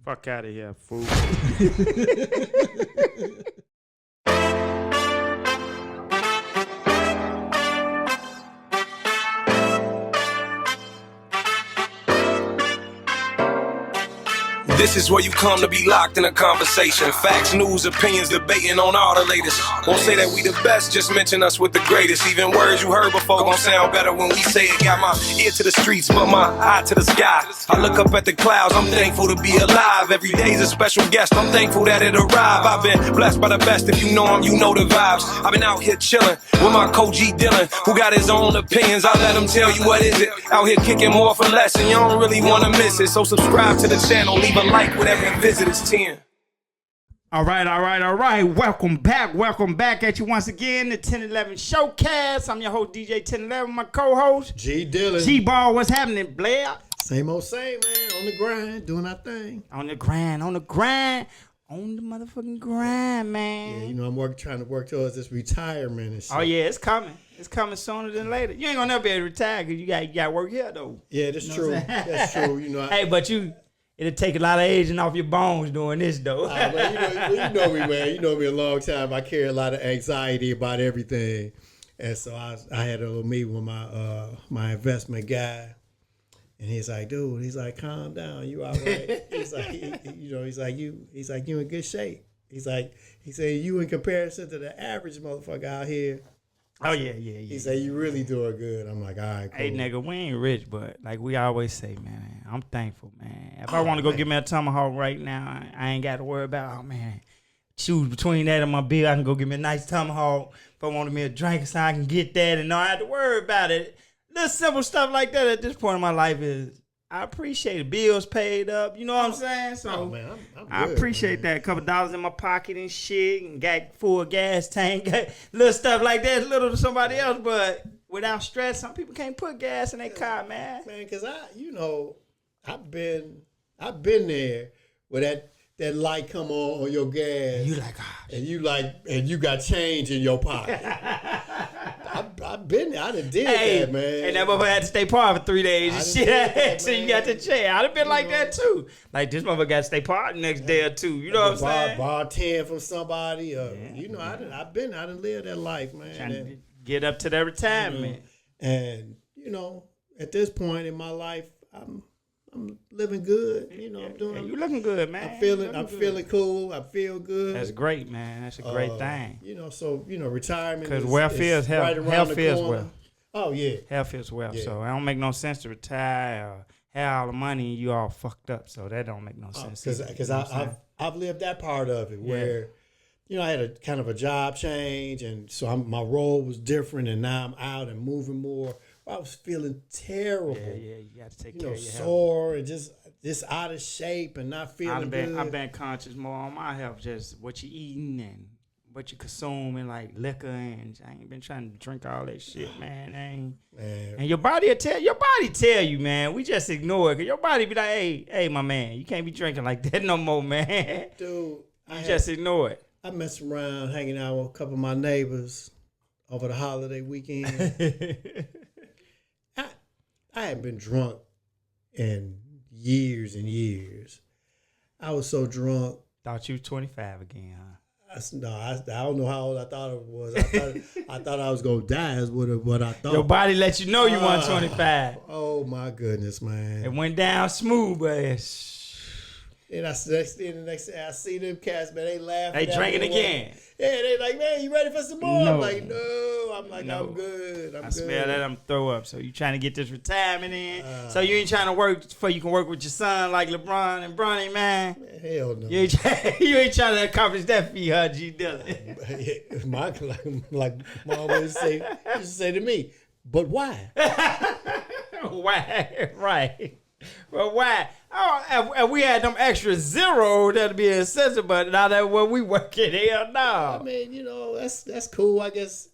Fuck out of here, fool. This is where you come to be locked in a conversation. Facts, news, opinions, debating on all the latest. Won't say that we the best, just mention us with the greatest. Even words you heard before gon' sound better when we say it. Got my ear to the streets, but my eye to the sky. I look up at the clouds, I'm thankful to be alive. Every day's a special guest, I'm thankful that it arrived. I've been blessed by the best, if you know him, you know the vibes. I've been out here chilling with my coach G Dillon, who got his own opinions. I'll let him tell you what is it. Out here kicking more for less, and you don't really wanna miss it. So subscribe to the channel, leave a like with every visit is 10. All right. Welcome back at you once again, the 1011 Showcast. I'm your host, DJ 1011, my co-host, G Dillon. G-Ball, what's happening, Blair? Same old same, man. On the grind, doing our thing. On the grind. On the motherfucking grind, man. Yeah, you know, I'm trying to work towards this retirement and shit. Oh, yeah, it's coming. It's coming sooner than later. You ain't gonna never be able to retire because you got work here, though. Yeah, that's true. That's true. You know, hey, but it'll take a lot of aging off your bones doing this, though. Man, you know me, man. You know me a long time. I carry a lot of anxiety about everything. And so I had a little meeting with my investment guy. And he's like, dude, calm down. You all right? He's like, you in good shape. He said, you in comparison to the average motherfucker out here. Oh, yeah. He said, you really doing good. I'm like, all right, cool. Hey, nigga, we ain't rich, but like we always say, man, I'm thankful, man. If I want to go get me a tomahawk right now, I ain't got to worry about, choose between that and my bill. I can go get me a nice tomahawk. If I wanted me a drink, so I can get that and not have to worry about it. Little simple stuff like that at this point in my life is, I appreciate it. Bills paid up. You know what I'm saying? So man, I'm good, I appreciate that. A couple dollars in my pocket and shit, and got full gas tank, got little stuff like that. It's little to somebody else, but without stress, some people can't put gas in their car, man. Man, because I've been there where that light come on your gas. You like, and you got change in your pocket. I've been there. I done did that, man. And that motherfucker had to stay par for 3 days and shit. So you got the chair. I'd have been like that too. Like this motherfucker got to stay par the next day or two. You know what I'm saying? Bar 10 from somebody. I done lived that life, man. Trying to get up to that retirement. And at this point in my life, I'm living good. I'm doing. You looking good, man. I'm feeling cool. I feel good. That's great, man. That's a great thing. Retirement. Because wealth is health. Right around Health the is corner. wealth. Oh yeah. Health is wealth. Yeah. So it don't make no sense to retire or have all the money and you all fucked up. So that don't make no sense. Because I've lived that part of it where. I had a kind of a job change, and so my role was different, and now I'm out and moving more. I was feeling terrible. Yeah, you got to take care of your sore and just out of shape and not feeling good. I've been conscious more on my health, just what you eating and what you consuming, like liquor, and I ain't been trying to drink all that shit, man. And your body tell you, man. We just ignore it, cause your body be like, hey, my man, you can't be drinking like that no more, man. Dude, just ignore it. I messed around hanging out with a couple of my neighbors over the holiday weekend. I hadn't been drunk in years and years. I was so drunk. Thought you was 25 again, huh? I don't know how old I thought it was. I thought I was gonna die. Is what I thought. Your body let you know you weren't 25. Oh my goodness, man! It went down smooth, but and the next day I see them cats, man. They laughing. They drinking again. Yeah, they like, man, you ready for some more? No. I'm like, no. I'm good. I'm good. Smell that. I'm throw up. So you trying to get this retirement in? So you ain't trying to work for you can work with your son like LeBron and Bronny, man. Hell no. You ain't trying to accomplish that for you, huh, G Dillon? like Mom always used to say to me, but why? Why? Right. Well, why? Oh, if we had them extra zero, that'd be excessive. But now that when we working, hell no. I mean, that's cool. I guess.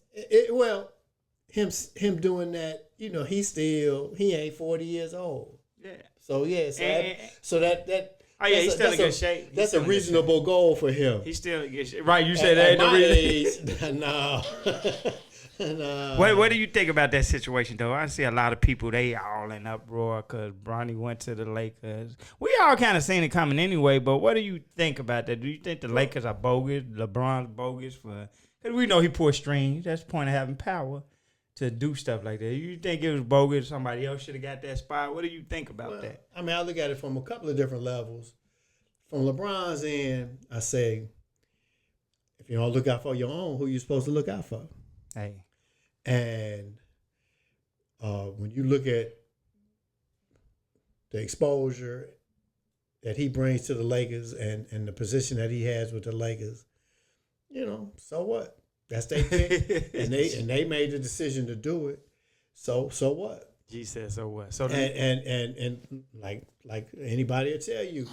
Him doing that. He ain't 40 years old. Yeah. So yeah. So that. Oh yeah, he's still in good shape. That's a reasonable goal for him. He's still in good shape. Right? You said that ain't no reason. No. And, What do you think about that situation, though? I see a lot of people, they all in uproar because Bronny went to the Lakers. We all kind of seen it coming anyway, but what do you think about that? Do you think the Lakers are bogus, LeBron's bogus? Because we know he pulled strings. That's the point of having power to do stuff like that. You think it was bogus? Somebody else should have got that spot? What do you think about that? I mean, I look at it from a couple of different levels. From LeBron's end, I say, if you don't look out for your own, who you supposed to look out for? Hey. And when you look at the exposure that he brings to the Lakers and the position that he has with the Lakers, so what? That's their pick, and they made the decision to do it. So what? G said so what? So and like anybody will tell you,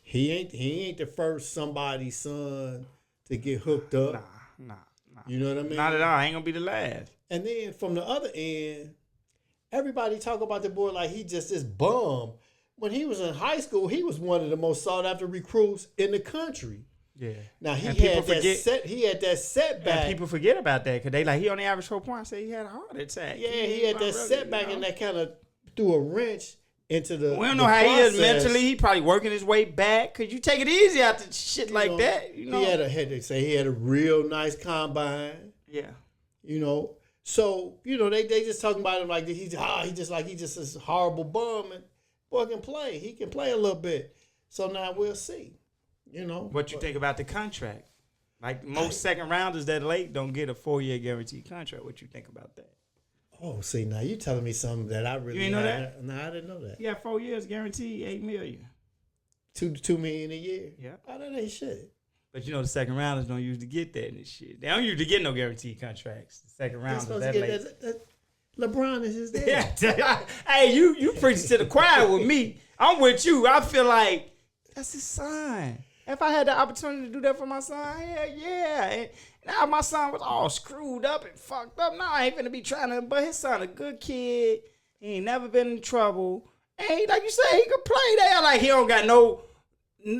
he ain't the first somebody's son to get hooked up. Nah. You know what I mean? Not at all. I ain't gonna be the last. And then from the other end, everybody talk about the boy like he just this bum. When he was in high school, he was one of the most sought after recruits in the country. Yeah. Now he had that setback. And people forget about that because they like he only averaged 4 points. Say he had a heart attack. Yeah, he had that setback, and that kind of threw a wrench into the. We don't know how he is mentally. He probably working his way back. Could you take it easy after shit like that? You know, he had a real nice combine. Yeah. So they just talking about him like he's just this horrible bum, and boy can play. He can play a little bit. So now we'll see. What you think about the contract? Like most second rounders that late don't get a 4-year guaranteed contract. What you think about that? Oh, see, now you telling me something that I really you didn't know that? No, I didn't know that. Yeah, 4 years guaranteed, $8 million. $2 million a year. Yeah. Oh, that ain't shit. But the second rounders don't usually get that and this shit. They don't usually get no guaranteed contracts. The second rounders that late. LeBron is his dad. Yeah. Hey, you preaching to the choir with me. I'm with you. I feel like that's his son. If I had the opportunity to do that for my son, hell yeah. And now my son was all screwed up and fucked up. Now I ain't finna be trying to, but his son a good kid. He ain't never been in trouble. And like you said, he could play there. Like he don't got no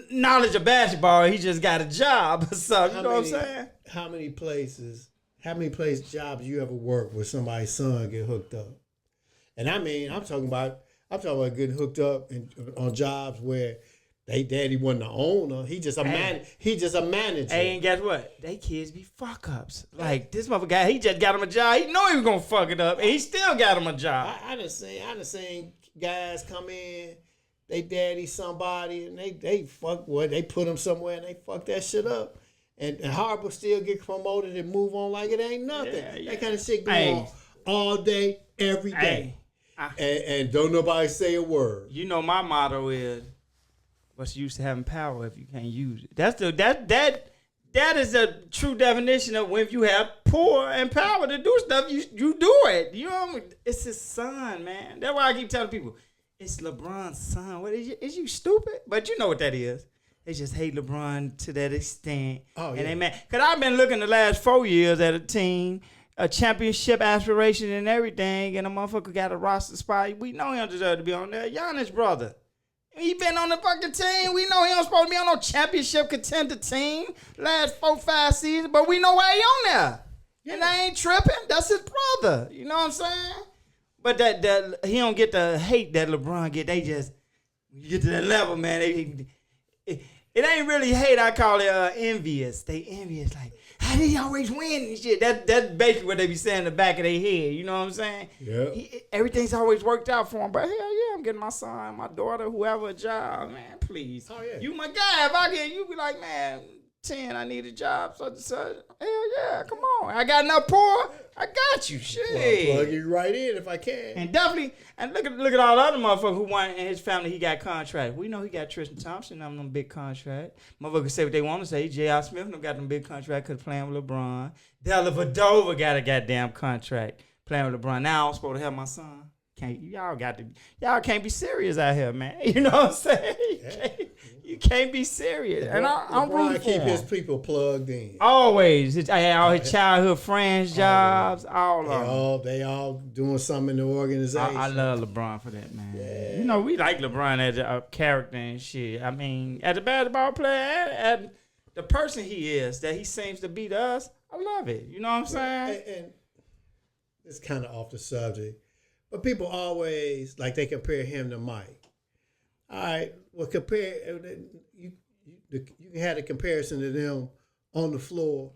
knowledge of basketball. He just got a job or something. You know what I'm saying? How many places jobs you ever worked where somebody's son get hooked up? And I mean, I'm talking about getting hooked up on jobs where they daddy wasn't the owner. He just a manager. Hey, and guess what? They kids be fuck ups. Like this motherfucker guy, he just got him a job. He know he was gonna fuck it up, and he still got him a job. I done seen guys come in, they daddy somebody, and they fuck what they put them somewhere and they fuck that shit up. And Harbor still get promoted and move on like it ain't nothing. Yeah. That kind of shit going on all day, every day. And don't nobody say a word. My motto is, what's the use of having power if you can't use it? That is the true definition of when you have power and power to do stuff, you do it. You know what I mean? It's his son, man. That's why I keep telling people, it's LeBron's son. What is you stupid? But you know what that is. They just hate LeBron to that extent. Oh, yeah. And they mad. Because I've been looking the last 4 years at a team, a championship aspiration and everything, and a motherfucker got a roster spot. We know he don't deserve to be on there. Giannis, brother. He been on the fucking team. We know he don't supposed to be on no championship contender team last 4-5 seasons, but we know why he on there. Yeah. And I ain't tripping. That's his brother. You know what I'm saying? But that he don't get the hate that LeBron get. They just, when you get to that level, man, it ain't really hate. I call it envious. They envious, like, how did he always win and shit? That's basically what they be saying in the back of their head. You know what I'm saying? Yeah. Everything's always worked out for him. But hell yeah, I'm getting my son, my daughter, whoever a job, man. Please. Oh yeah. You my guy. If I get you, be like, man, 10, I need a job. So hell yeah, come on. I got enough poor. I got you. Shit. Plug you right in if I can. And definitely, and look at all the other motherfuckers who won in his family. He got contracts. We know he got Tristan Thompson on them big contract. Motherfuckers say what they want to say. J.R. Smith got them big contract because playing with LeBron. Della Vadova got a goddamn contract playing with LeBron. Now I'm supposed to have my son. Y'all can't be serious out here, man. You know what I'm saying? You can't be serious. And I'm rooting for him. Keep his people plugged in. Always. All his childhood friends, jobs, all of them. They all doing something in the organization. I love LeBron for that, man. Yeah. We like LeBron as a character and shit. I mean, as a basketball player, and the person he is, that he seems to be to us, I love it. You know what I'm saying? it's kind of off the subject, but people always like they compare him to Mike. All right, well, you can have a comparison to them on the floor.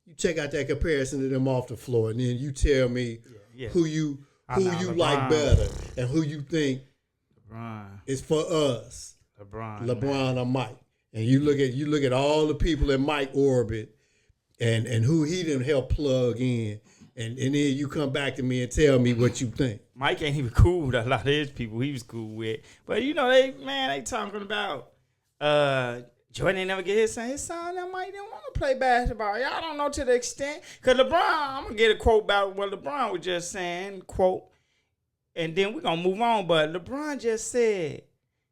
You check out that comparison to them off the floor, and then you tell me who you like better and who you think is for us. LeBron or Mike. And you look at all the people in Mike orbit and who he didn't help plug in. And then you come back to me and tell me what you think. Mike ain't even cool with a lot of his people he was cool with. But you know, they talking about Jordan ain't never get his son. His son that Mike didn't want to play basketball. Y'all don't know to the extent. Because LeBron, I'm going to get a quote about what LeBron was just saying, quote, and then we're going to move on. But LeBron just said,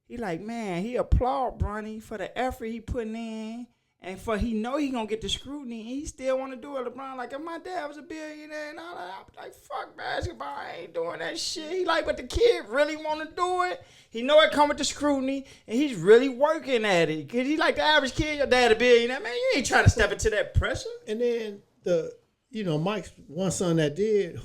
he like, man, he applaud Bronny for the effort he putting in. And for he know he gonna get the scrutiny, and he still want to do it. LeBron, like, if my dad was a billionaire and all that, I'd be like, fuck basketball, I ain't doing that shit. He like, but the kid really want to do it. He know it come with the scrutiny, and he's really working at it. Cause he like the average kid, your dad a billionaire, man, you ain't trying to step into that pressure. And then Mike's one son that did,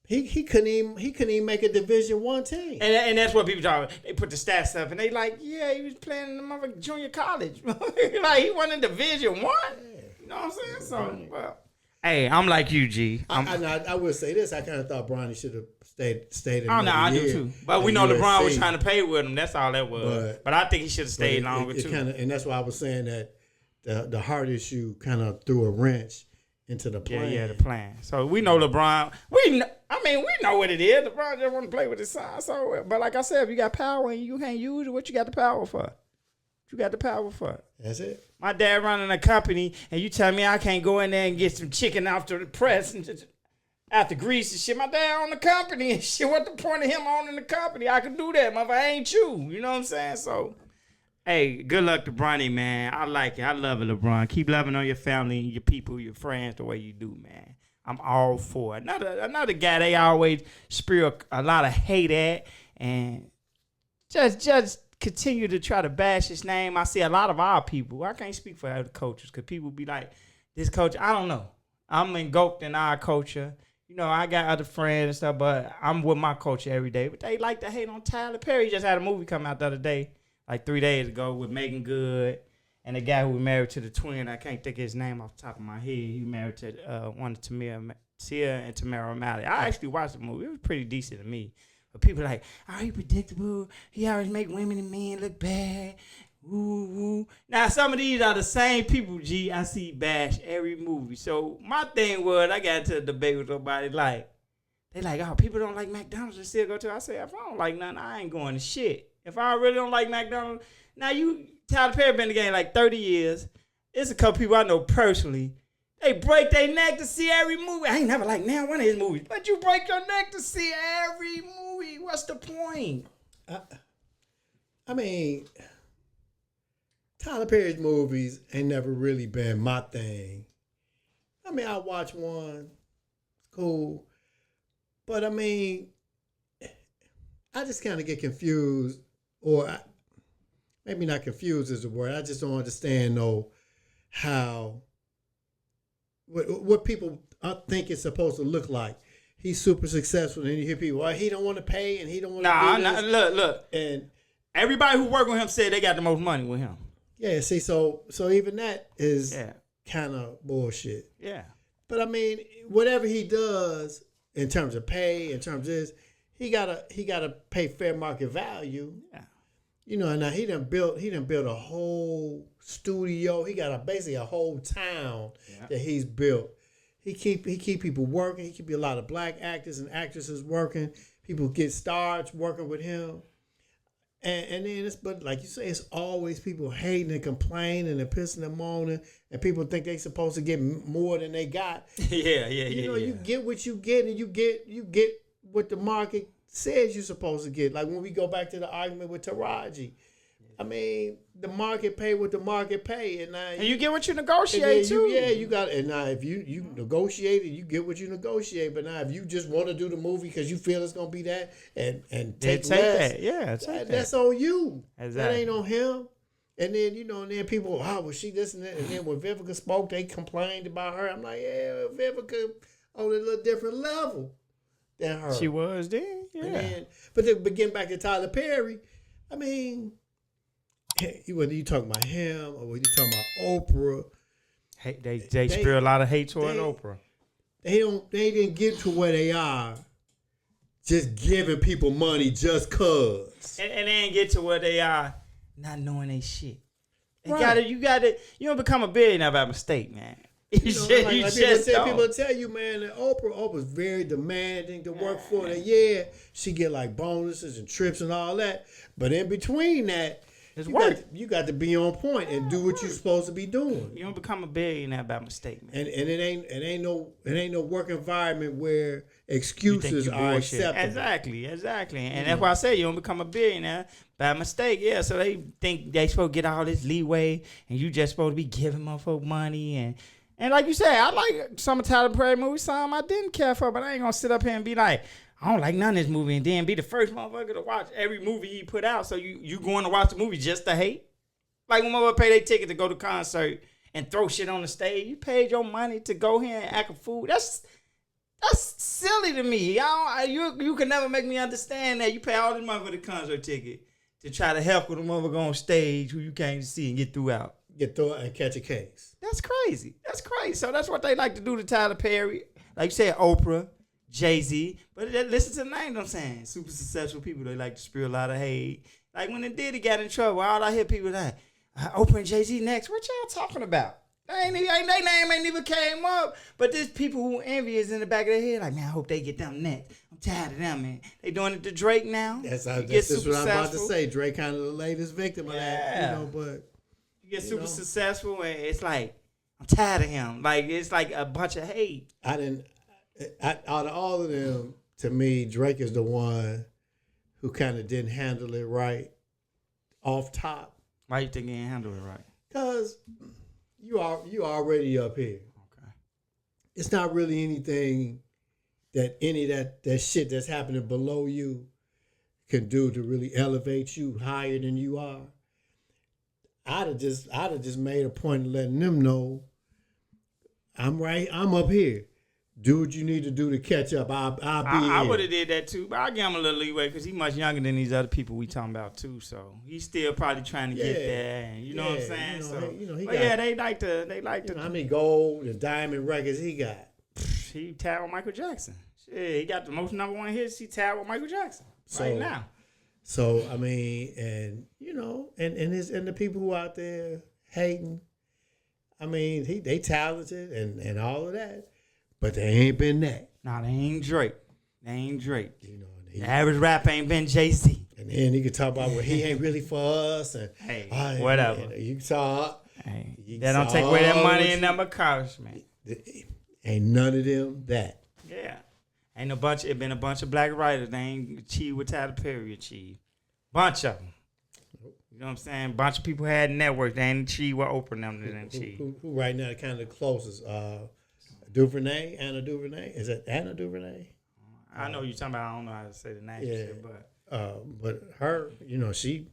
he couldn't even make a Division I team. And that's what people talk about. They put the stats up, and they like, yeah, he was playing in the motherfucking junior college. Like, he won in Division I. You know what I'm saying? So, well, hey, I'm like you, G. I will say this. I kind of thought Bronny should have stayed in I do too. But we know LeBron was trying to pay with him. That's all that was. But I think he should have stayed longer, too. And that's why I was saying that the heart issue kind of threw a wrench into the plan. Yeah, the plan. So we know LeBron. We know what it is. LeBron just want to play with his son. So, but like I said, if you got power and you can't use it, what you got the power for? What you got the power for? That's it. My dad running a company, and you tell me I can't go in there and get some chicken after the press and just after grease and shit. My dad on the company and shit. What the point of him owning the company? I can do that, mother. I ain't you. You know what I'm saying? So, hey, good luck to Bronny, man. I like it. I love it, LeBron. Keep loving on your family, your people, your friends the way you do, man. I'm all for it. Another guy they always spew a lot of hate at and just continue to try to bash his name. I see a lot of our people. I can't speak for other coaches because people be like, this coach, I don't know. I'm engulfed in our culture. You know, I got other friends and stuff, but I'm with my culture every day. But they like to hate on Tyler Perry. He just had a movie come out the other day, like 3 days ago, with Megan Good and the guy who was married to the twin. I can't think of his name off the top of my head. He married to one of Tia and Tamara O'Malley. I actually watched the movie. It was pretty decent to me. But people are like, oh, he predictable. He always make women and men look bad. Woo, woo. Now, some of these are the same people, G, I see bash every movie. So my thing was, I got into a debate with somebody like, they like, oh, people don't like McDonald's and still go to. I said, if I don't like nothing, I ain't going to shit. If I really don't like McDonald's, now Tyler Perry been in the game like 30 years. It's a couple people I know personally. They break their neck to see every movie. I ain't never liked now one of his movies, but you break your neck to see every movie. What's the point? I mean, Tyler Perry's movies ain't never really been my thing. I mean, I watch one. It's cool. But I mean, I just kind of get confused, or maybe not confused is the word. I just don't understand, though, how, what people think it's supposed to look like. He's super successful, and you hear people, well, he don't want to pay, and he don't want to do this. Look. And everybody who work with him said they got the most money with him. Yeah, see, so even that is kind of bullshit. Yeah. But I mean, whatever he does in terms of pay, in terms of this, he gotta pay fair market value. Yeah. You know, now he done built a whole studio. He got basically a whole town that he's built. He keep people working. He keep a lot of black actors and actresses working. People get stars working with him. And then but like you say, it's always people hating and complaining and pissing them on, and people think they supposed to get more than they got. You get what you get, and you get what the market says you're supposed to get. Like when we go back to the argument with Taraji, I mean, the market pay what the market pay, and you get what you negotiate too. You got. And now if you negotiate it, you get what you negotiate. But now if you just want to do the movie because you feel it's gonna be that, and take less, that's on you. Exactly. That ain't on him. And then and then people, well, she this and that, and then when Vivica spoke, they complained about her. I'm like, yeah, Vivica on a little different level than her. She was then, yeah. But getting back to Tyler Perry, I mean, whether you talking about him or whether you talking about Oprah, they spread a lot of hate toward Oprah. They didn't get to where they are just giving people money just cause. And they didn't get to where they are not knowing they shit. Right. You don't become a billionaire by mistake, man. People tell you, man, that Oprah's very demanding to work for. That she get like bonuses and trips and all that. But in between that, you got to be on point and do what you're supposed to be doing. You don't become a billionaire by mistake, man. And it ain't no work environment where excuses are acceptable. Exactly. And that's why I say you don't become a billionaire by mistake. Yeah, so they think they supposed to get all this leeway and you just supposed to be giving motherfuckers money and like you said, I like some of Tyler Perry movies, some I didn't care for, but I ain't gonna sit up here and be like, I don't like none of this movie, and then be the first motherfucker to watch every movie he put out. So you going to watch the movie just to hate? Like when motherfuckers pay their ticket to go to concert and throw shit on the stage. You paid your money to go here and act a fool. That's silly to me. You can never make me understand that you pay all this money for the concert ticket to try to help with a motherfucker on stage who you can't see and get through out. Get through and catch a case. That's crazy. So that's what they like to do to Tyler Perry. Like you said, Oprah, Jay-Z. But listen to the name I'm saying. Super successful people, they like to spew a lot of hate. Like when Diddy got in trouble, all I hear people like, Oprah and Jay-Z next. What y'all talking about? They name ain't even came up. But there's people who envious in the back of their head. Like, man, I hope they get them next. I'm tired of them, man. They doing it to Drake now. That's what I'm about to say. Drake kind of the latest victim of that. But you get super successful and it's like, I'm tired of him. Like, it's like a bunch of hate. Out of all of them, to me, Drake is the one who kind of didn't handle it right off top. Why you think he didn't handle it right? Because you already up here. Okay. It's not really anything that any of that shit that's happening below you can do to really elevate you higher than you are. I'd have just made a point of letting them know I'm up here. Do what you need to do to catch up. I'll be I would have did that too, but I'll give him a little leeway because he's much younger than these other people we talking about too. So he's still probably trying to get there. And you know what I'm saying? They like to. How many gold and diamond records he got? He tied with Michael Jackson. Shit, he got the most number one hits. He tied with Michael Jackson right now. So I mean, and and the people who out there hating, I mean, they talented and all of that, but they ain't been that. Nah, they ain't Drake. You know, the average rapper ain't been Jay-Z. And then you can talk about he ain't really for us and whatever. You talk. That don't take away that money and number cars, man. Ain't none of them that. Yeah. It been a bunch of black writers. They ain't achieved what Tyler Perry achieved. Bunch of them. You know what I'm saying? Bunch of people had networks. They ain't achieved what Oprah and them didn't achieve. Who right now kind of the closest? Anna DuVernay? Is it Anna DuVernay? I know you're talking about. I don't know how to say the name. Yeah. But her, she.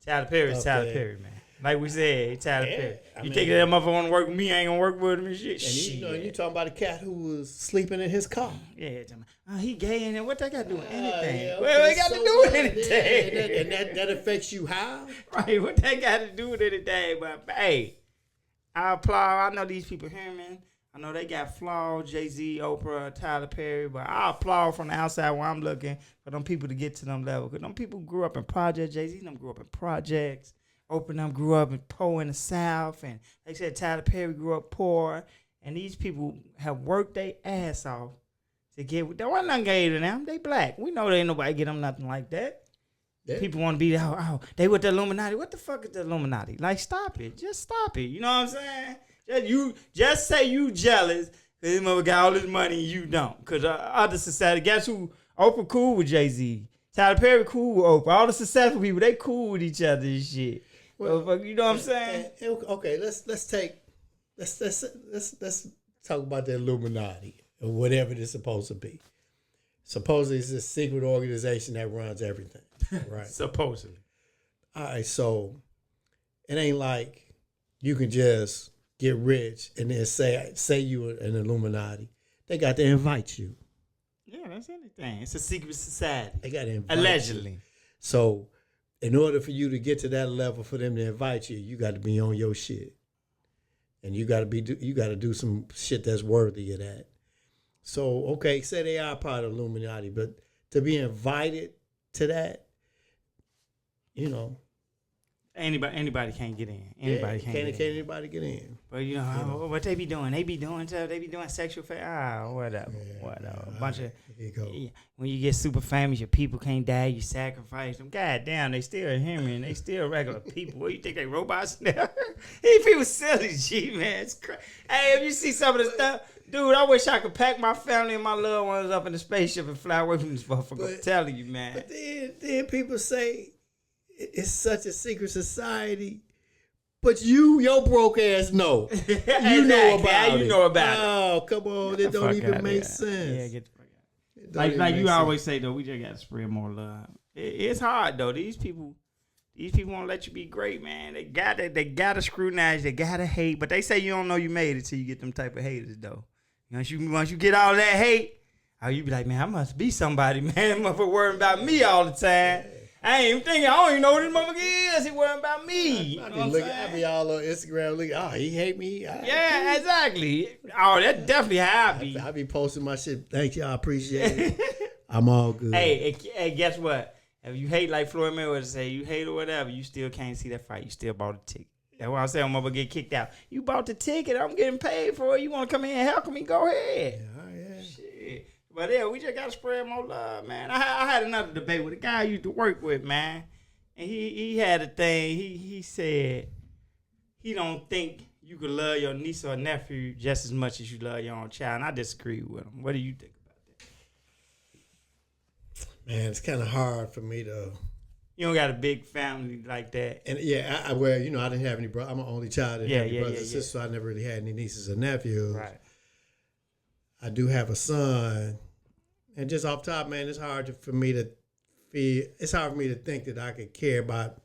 Tyler Perry's Tyler Perry, man. Like we said, Tyler Perry. You think that motherfucker want to work with me? I ain't gonna work with him and shit. And you talking about a cat who was sleeping in his car. Yeah, he gay and what that got to do with anything? Well, it got to do with anything. And that affects you how? Right, what that got to do with anything? But hey, I applaud. I know these people here, man. I know they got flaws, Jay-Z, Oprah, Tyler Perry, but I applaud from the outside where I'm looking for them people to get to them levels. Because them people grew up in projects. Jay-Z them grew up in projects. Oprah them grew up in poor in the South. And like I said, Tyler Perry grew up poor. And these people have worked their ass off to get, there wasn't nothing gay to them. They black. We know there ain't nobody get them nothing like that. Yeah. People want to be, they with the Illuminati. What the fuck is the Illuminati? Like, stop it. Just stop it. You know what I'm saying? Just say you jealous because this mother got all this money and you don't. Because other society, guess who? Oprah cool with Jay-Z. Tyler Perry cool with Oprah. All the successful people, they cool with each other and shit. Well, you know what I'm saying? Okay, let's talk about the Illuminati or whatever it's supposed to be. Supposedly it's a secret organization that runs everything, right? Supposedly. All right, so it ain't like you can just get rich and then say you an Illuminati. They got to invite you. Yeah, that's anything. It's a secret society. They got to invite Allegedly. you. So, in order for you to get to that level for them to invite you, you got to be on your shit, and you got to do some shit that's worthy of that. So, okay, say they are part of Illuminati, but to be invited to that, you know. Anybody can't get in. Anybody can't get in. Can't anybody get in. But you know what they be doing? They be doing stuff. They be doing sexual whatever. A bunch of. Yeah, when you get super famous, your people can't die. You sacrifice them. God damn, they still human. They still regular people. What you think they robots now? These people silly, G man. It's crazy. Hey, if you see some of the stuff, dude, I wish I could pack my family and my loved ones up in the spaceship and fly away from this motherfucker. I'm telling you, man. But then people say. It's such a secret society, but your broke ass know. You know about it. You know about it. Oh, come on. It don't even make sense. Yeah, get the fuck out. Like you always say, though, we just got to spread more love. It's hard, though. These people won't let you be great, man. They gotta scrutinize. They gotta hate. But they say you don't know you made it till you get them type of haters, though. Once you get all that hate, you be like, man, I must be somebody, man. Motherfucker worrying about me all the time. I ain't even thinking, I don't even know who this motherfucker is. He worrying about me. I be all on Instagram looking, he hate me. Yeah, exactly. Oh, that's definitely how I be. I be posting my shit. Thank you, I appreciate it. I'm all good. Hey, guess what? If you hate like Floyd Mayweather say, you hate or whatever, you still can't see that fight. You still bought a ticket. That's why I'm saying I'm gonna get kicked out. You bought the ticket. I'm getting paid for it. You want to come in and help me? Go ahead. Yeah. Shit. But yeah, we just gotta spread more love, man. I had another debate with a guy I used to work with, man, and he had a thing. He said he don't think you could love your niece or nephew just as much as you love your own child, and I disagree with him. What do you think about that? Man, it's kind of hard for me to. You don't got a big family like that. And yeah, I didn't have any brothers. I'm an only child. I didn't have any brothers and sisters, so I never really had any nieces or nephews. Right. I do have a son. And just off top, man, it's hard for me to think that I could care about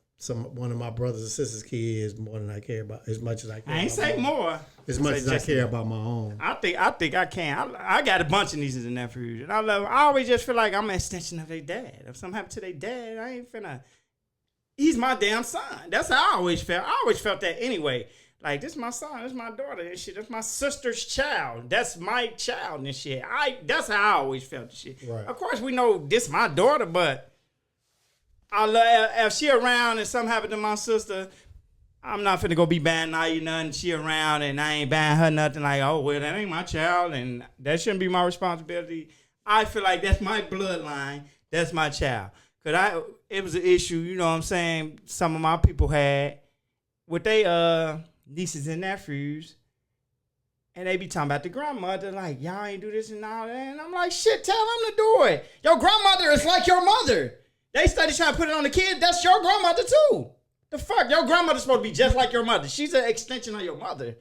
one of my brothers and sisters' kids more than I care about as much as I care. I ain't say more. As much as I care about my own. I think I can. I got a bunch of nieces and nephews, and I love them. I always just feel like I'm an extension of their dad. If something happened to their dad, I ain't finna. He's my damn son. That's how I always felt. I always felt that anyway. Like, this is my son, this is my daughter and shit. That's my sister's child. That's my child and shit. That's how I always felt the shit. Right. Of course, we know this my daughter, but I love if she around and something happened to my sister, I'm not finna go be buying you nothing. She around and I ain't buying her nothing. Like, oh, well, that ain't my child and that shouldn't be my responsibility. I feel like that's my bloodline. That's my child. Because it was an issue, you know what I'm saying, some of my people had with they nieces and nephews, and they be talking about the grandmother, like, y'all ain't do this and all that. And I'm like, shit, tell them to do it. Your grandmother is like your mother. They started trying to put it on the kid. That's your grandmother too. The fuck? Your grandmother's supposed to be just like your mother. She's an extension of your mother.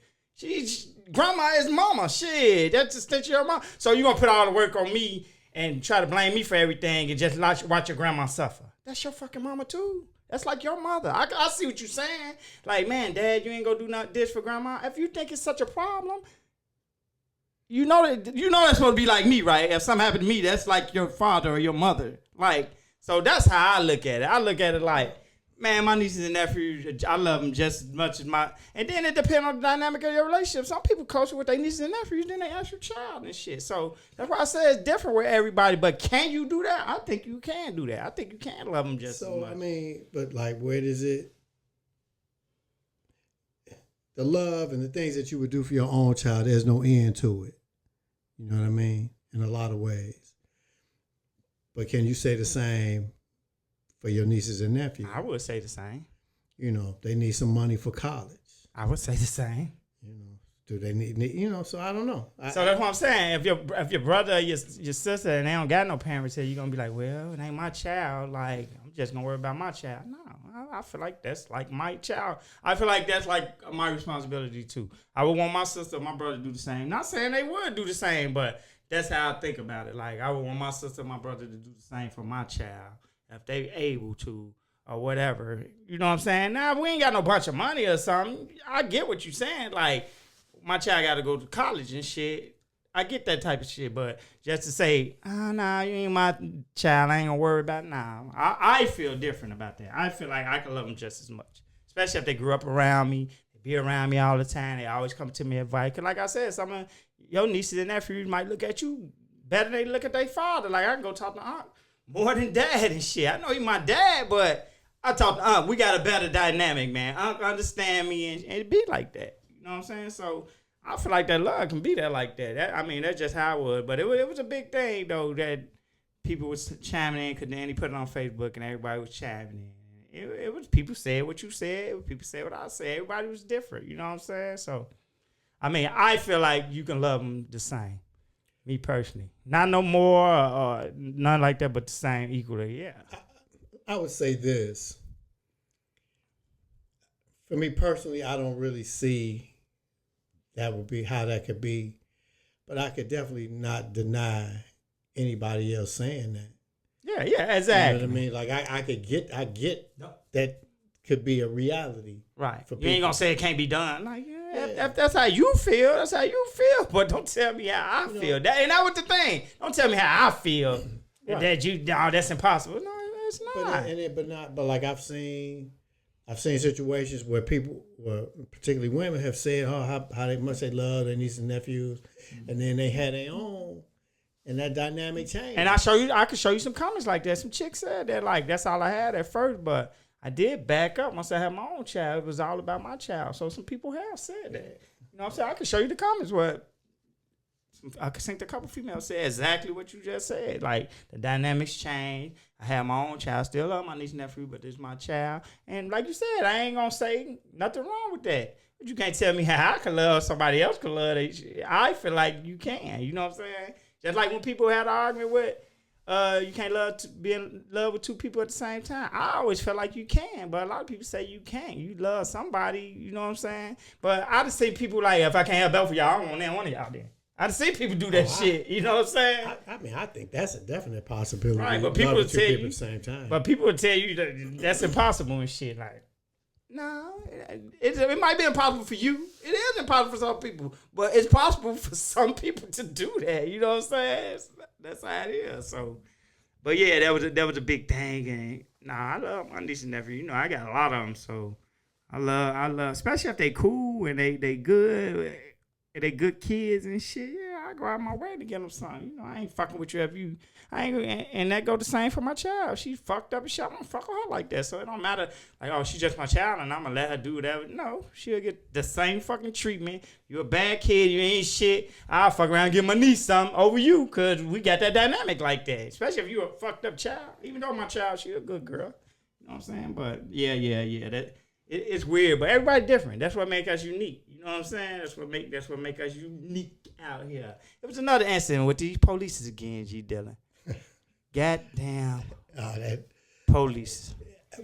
Grandma is mama. Shit, that's an extension of your mom. So you gonna put all the work on me and try to blame me for everything and just watch your grandma suffer. That's your fucking mama too. That's like your mother. I see what you're saying. Like, man, Dad, you ain't gonna do nothing this for grandma. If you think it's such a problem, you know that's supposed to be like me, right? If something happened to me, that's like your father or your mother. Like, so that's how I look at it. I look at it like, man, my nieces and nephews, I love them just as much as my... And then it depends on the dynamic of your relationship. Some people closer with their nieces and nephews than they actual child and shit. So that's why I say it's different with everybody. But can you do that? I think you can do that. I think you can love them just as much. So, I mean, but like, where does it... The love and the things that you would do for your own child, there's no end to it. You know what I mean? In a lot of ways. But can you say the same for your nieces and nephews? I would say the same. You know, they need some money for college. I would say the same. You know, do they need you know, so I don't know. So that's what I'm saying. If your brother or your sister and they don't got no parents here, you're going to be like, well, it ain't my child. Like, I'm just going to worry about my child. No, I feel like that's like my child. I feel like that's like my responsibility too. I would want my sister or my brother to do the same. Not saying they would do the same, but that's how I think about it. Like, I would want my sister or my brother to do the same for my child if they able to or whatever. You know what I'm saying? Now, we ain't got no bunch of money or something. I get what you're saying. Like, my child got to go to college and shit. I get that type of shit, but just to say, oh, nah, you ain't my child, I ain't gonna worry about it now. I feel different about that. I feel like I can love them just as much, especially if they grew up around me, they be around me all the time, they always come to me advice. Cause like I said, some of your nieces and nephews might look at you better than they look at their father. Like I can go talk to Aunt more than Dad and shit. I know he my dad, but I talk to Aunt. We got a better dynamic, man. Aunt understand me and it be like that. You know what I'm saying? So I feel like that love can be there like that. That's just how it was. But it was a big thing, though, that people was chiming in because then he put it on Facebook and everybody was chiming in. It was people said what you said. People said what I said. Everybody was different. You know what I'm saying? So, I feel like you can love them the same. Me personally. Not no more or nothing like that, but the same equally. Yeah. I would say this. For me personally, I don't really see that would be how that could be. But I could definitely not deny anybody else saying that. Yeah, exactly. You know what I mean? Like I get that could be a reality. Right. For you ain't gonna say it can't be done. Like, if that's how you feel, that's how you feel. But don't tell me how I feel. That ain't that what the thing. Don't tell me how I feel. Right. That's impossible. No, it's not. But like I've seen situations where people, particularly women, have said how much they love their nieces and nephews, and then they had their own, and that dynamic changed. And I could show you some comments like that. Some chicks said that, like, that's all I had at first, but I did back up once I had my own child. It was all about my child. So some people have said that. You know what I'm saying? I can show you the comments where I could think a couple females said exactly what you just said. Like, the dynamics changed. I have my own child. Still love my niece and nephew, but this is my child. And like you said, I ain't going to say nothing wrong with that. But you can't tell me how I can love somebody else can love they shit. I feel like you can. You know what I'm saying? Just like when people had an argument with, you can't be in love with two people at the same time. I always felt like you can, but a lot of people say you can't. You love somebody, you know what I'm saying? But I just see people like, if I can't have both of y'all, I don't want one of y'all then. I see people do that shit. You know what I'm saying? I think that's a definite possibility. Right, but people will tell you at the same time. But people will tell you that's impossible and shit. Like, no, it might be impossible for you. It is impossible for some people, but it's possible for some people to do that. You know what I'm saying? That's how it is. So, but yeah, that was a big thing. And I love my niece and nephew. You know, I got a lot of them. So I love, especially if they cool and they good. They good kids and shit. Yeah, I go out my way to get them something. You know, I ain't fucking with you if you. And that go the same for my child. She fucked up and shit. I don't fuck with her like that. So it don't matter. Like, oh, she's just my child and I'm gonna let her do whatever. No, she'll get the same fucking treatment. You a bad kid. You ain't shit. I'll fuck around and give my niece something over you because we got that dynamic like that. Especially if you a fucked up child. Even though my child, she a good girl. You know what I'm saying? But yeah. It's weird, but everybody different. That's what makes us unique. You know what I'm saying? That's what make us unique out here. It was another incident with these police again, G. Dillon. Goddamn police.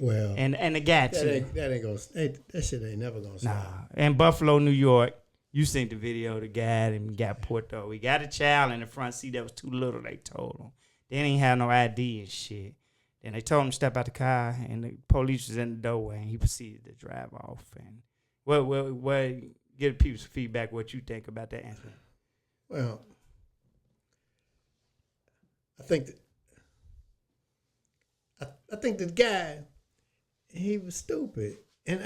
Well, and they got you. That shit ain't never gonna stop. Nah. In Buffalo, New York, you seen the video of the guy and got put though. He got a child in the front seat that was too little. They told him. They didn't have no ID and shit. And they told him to step out the car, and the police was in the doorway, and he proceeded to drive off. And what give people some feedback what you think about that incident. Well, I think the guy, he was stupid, and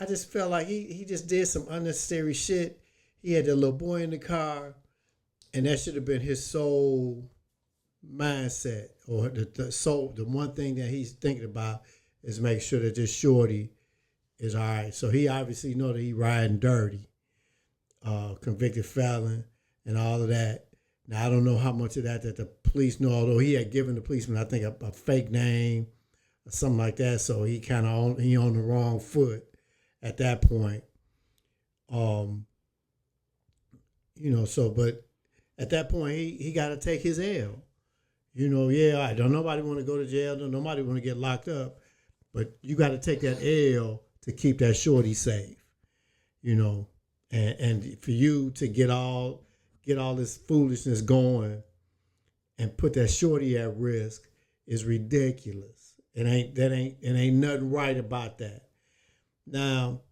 I just felt like he just did some unnecessary shit. He had the little boy in the car, and that should have been his sole mindset, or the one thing that he's thinking about is make sure that this shorty is all right. So he obviously know that he riding dirty, convicted felon and all of that. Now I don't know how much of that the police know, although he had given the policeman I think a fake name or something like that. So he kind of on the wrong foot at that point. But at that point he got to take his L. I don't nobody want to go to jail. Don't nobody want to get locked up. But you got to take that L to keep that shorty safe. And for you to get all this foolishness going and put that shorty at risk is ridiculous. It ain't nothing right about that. Now,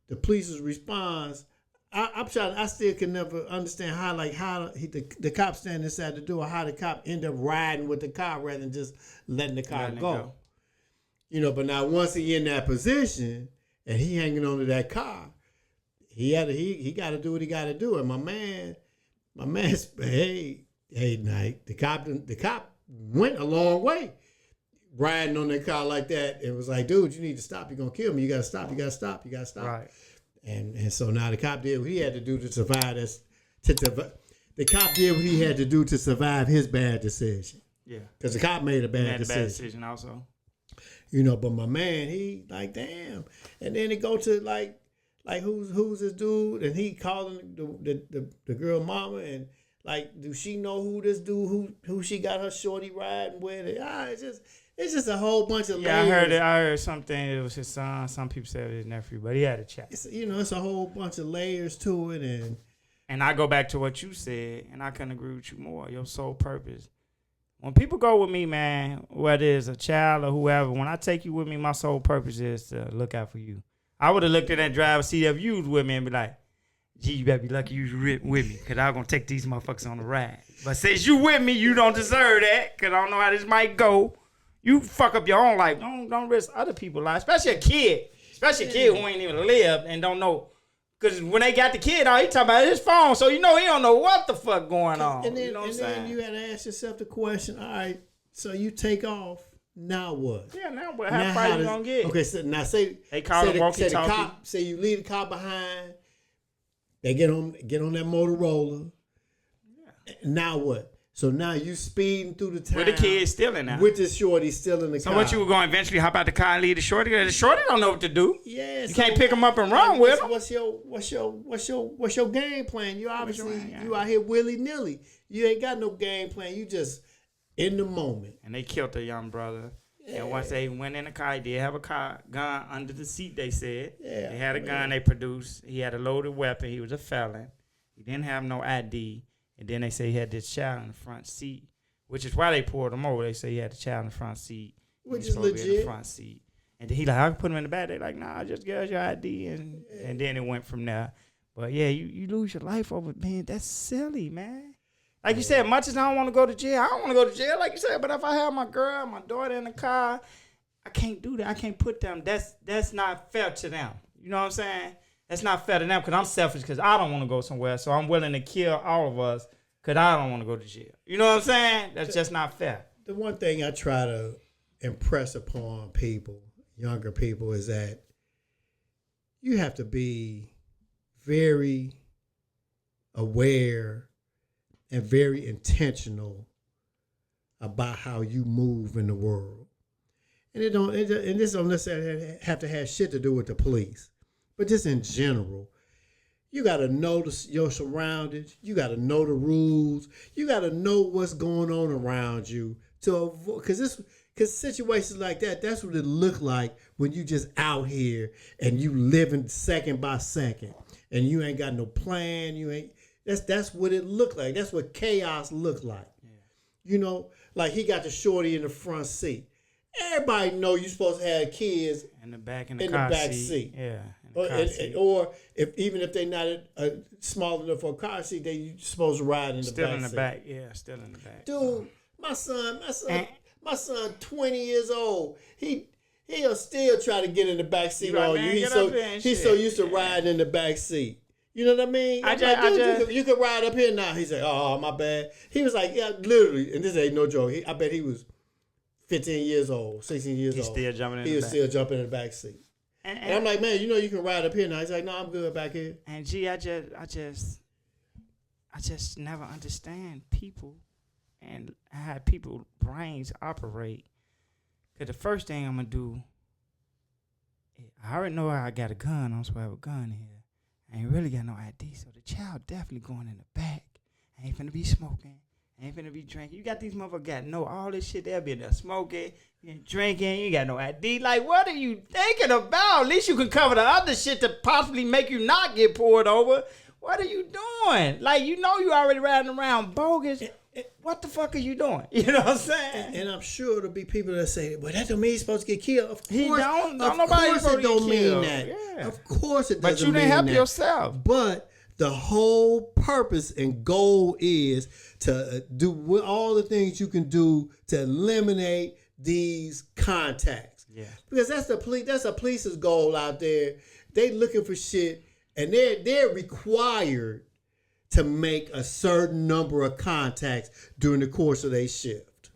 the police's response, I still can never understand how the cop standing inside the door, how the cop end up riding with the car rather than just letting the car go. You know, but now once he in that position and he hanging on to that car, he got to do what he got to do. And my man, hey, Knight, the cop went a long way riding on that car like that. It was like, dude, you need to stop. You're gonna kill me. You gotta stop. Right. And so now the cop did what he had to do to survive this. The cop did what he had to do to survive his bad decision. Yeah. Because the cop made a bad decision also. You know, but my man, he like, damn. And then it go to like who's this dude? And he calling the girl mama and like, do she know who this dude who she got her shorty riding with? It's just a whole bunch of layers. I heard something. It was his son. Some people said it was his nephew, but he had a chat. It's a whole bunch of layers to it, and I go back to what you said, and I couldn't agree with you more. Your sole purpose. When people go with me, man, whether it's a child or whoever, when I take you with me, my sole purpose is to look out for you. I would have looked at that driver, see if you was with me, and be like, gee, you better be lucky you was with me, because I'm going to take these motherfuckers on the ride. But since you with me, you don't deserve that, because I don't know how this might go. You fuck up your own life. Don't risk other people's lives, especially a kid. Especially a kid who ain't even lived and don't know. Because when they got the kid out, he talking about his phone, so you know he don't know what the fuck going on. And then, you know what I'm saying? Then you had to ask yourself the question, all right, so you take off, now what? Yeah, now what? How far you going to get? Okay, so now say they call him walkie-talkie. Say you leave the car behind, they get on that Motorola. Yeah. Now what? So now you speeding through the town. With the kid still in there. With the shorty still in the car. So what you were going to eventually hop out the car and leave the shorty? The shorty don't know what to do. Yeah. You can't pick him up and run with him. What's your game plan? You obviously you out here willy-nilly. You ain't got no game plan. You just in the moment. And they killed the young brother. Yeah. And once they went in the car, he did have a gun under the seat, they said. Yeah. They had a gun they produced. He had a loaded weapon. He was a felon. He didn't have no ID. And then they say he had this child in the front seat, which is why they pulled him over. They say he had a child in the front seat. Which is legit. In the front seat. And then he like, I can put him in the back. They like, nah, just give us your ID. And then it went from there. But yeah, you lose your life over, man, that's silly, man. Like you said, much as I don't want to go to jail, I don't want to go to jail, like you said. But if I have my girl, my daughter in the car, I can't do that. I can't put them. That's not fair to them. You know what I'm saying? That's not fair to them because I'm selfish because I don't want to go somewhere. So I'm willing to kill all of us because I don't want to go to jail. You know what I'm saying? That's just not fair. The one thing I try to impress upon people, younger people, is that you have to be very aware and very intentional about how you move in the world. And this don't necessarily have to have shit to do with the police. But just in general, you got to know your surroundings. You got to know the rules. You got to know what's going on around you to avoid, because situations like that, that's what it look like when you just out here and you living second by second and you ain't got no plan. That's what it look like. That's what chaos look like. Yeah. You know, like he got the shorty in the front seat. Everybody know you supposed to have kids in the back seat. Yeah. Or even if they're not small enough for a car seat, they supposed to ride in the still back in the seat. Back. Yeah, still in the back. Dude, my son, 20 years old. He'll still try to get in the back seat on you. He's so used to riding in the back seat. You know what I mean? You could ride up here now. He said, "Oh, my bad." He was like, "Yeah, literally," and this ain't no joke. I bet he was 15 years old, 16 years old. Still jumping in the back. He was still jumping in the back seat. And I'm like, man, you can ride up here now. He's like, no, I'm good back here. And I just never understand people and how people brains operate. Cause the first thing I'm gonna do, I already know I got a gun. I'm supposed to have a gun here. I ain't really got no ID, so the child definitely going in the back. I ain't finna be smoking. I ain't finna be drinking. You got these motherfuckers got know all this shit. They'll be in there smoking, drinking. You got no ID. Like, what are you thinking about? At least you can cover the other shit to possibly make you not get pulled over. What are you doing? Like, you know you already riding around bogus. What the fuck are you doing? You know what I'm saying? And I'm sure there'll be people that say, well, that don't mean he's supposed to get killed. Of course, nobody supposed to get killed. That. Yeah. Of course it doesn't mean that. But you didn't help yourself. But The whole purpose and goal is to do all the things you can do to eliminate these contacts. Yeah. Because that's a police's goal out there. They looking for shit, and they're required to make a certain number of contacts during the course of their shift.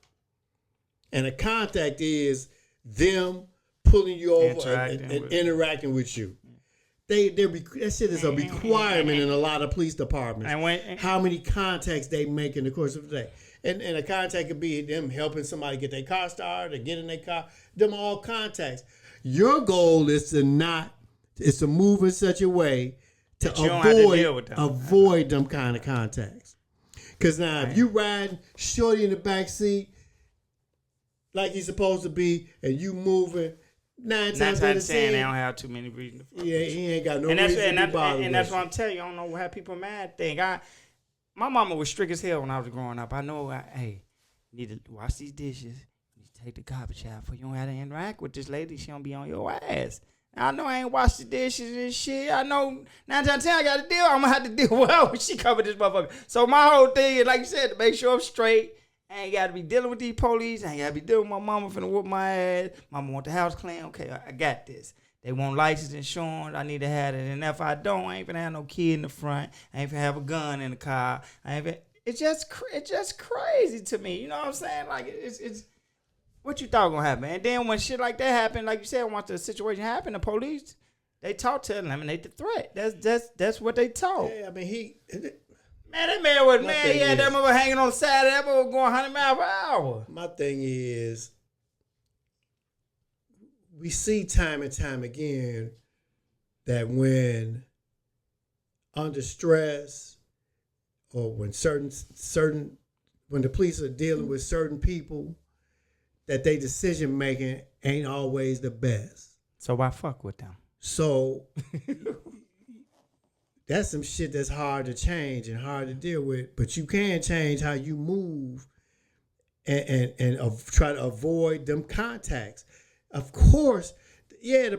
And a contact is them pulling you over and interacting with you. That shit is a requirement in a lot of police departments. How many contacts they make in the course of the day. And a contact could be them helping somebody get their car started or get in their car. Them all contacts. Your goal is to move in such a way to avoid them kind of contacts. Because now, if you riding shorty in the back seat like he's supposed to be, and you moving 9 times out of 10, they don't have too many reasons. Yeah, he ain't got no reason to be bothered. And that's what I'm telling you. I don't know how people mad think. My mama was strict as hell when I was growing up. I know, you need to wash these dishes. You need to take the garbage out for you don't have to interact with this lady. She don't be on your ass. I know I ain't washed the dishes and shit. I know 9 times out of 10 I got to deal. I'm going to have to deal with her when she covered this motherfucker. So my whole thing is, like you said, to make sure I'm straight. I ain't got to be dealing with these police. I ain't got to be dealing with my mama finna whoop my ass. Mama want the house clean. Okay, I got this. They want license insurance. I need to have it. And if I don't, I ain't finna have no kid in the front. I ain't finna have a gun in the car. It's just crazy to me. You know what I'm saying? Like, it's what you thought gonna happen? And then when shit like that happened, like you said, once the situation happened, the police, they talk to eliminate the threat. That's what they talk. Yeah, I mean, that man was, he had that mother hanging on the side of that mother going 100 miles per hour. My thing is, we see time and time again that when under stress or when when the police are dealing with certain people, that their decision making ain't always the best. So why fuck with them? So that's some shit that's hard to change and hard to deal with. But you can change how you move and try to avoid them contacts. Of course, yeah, the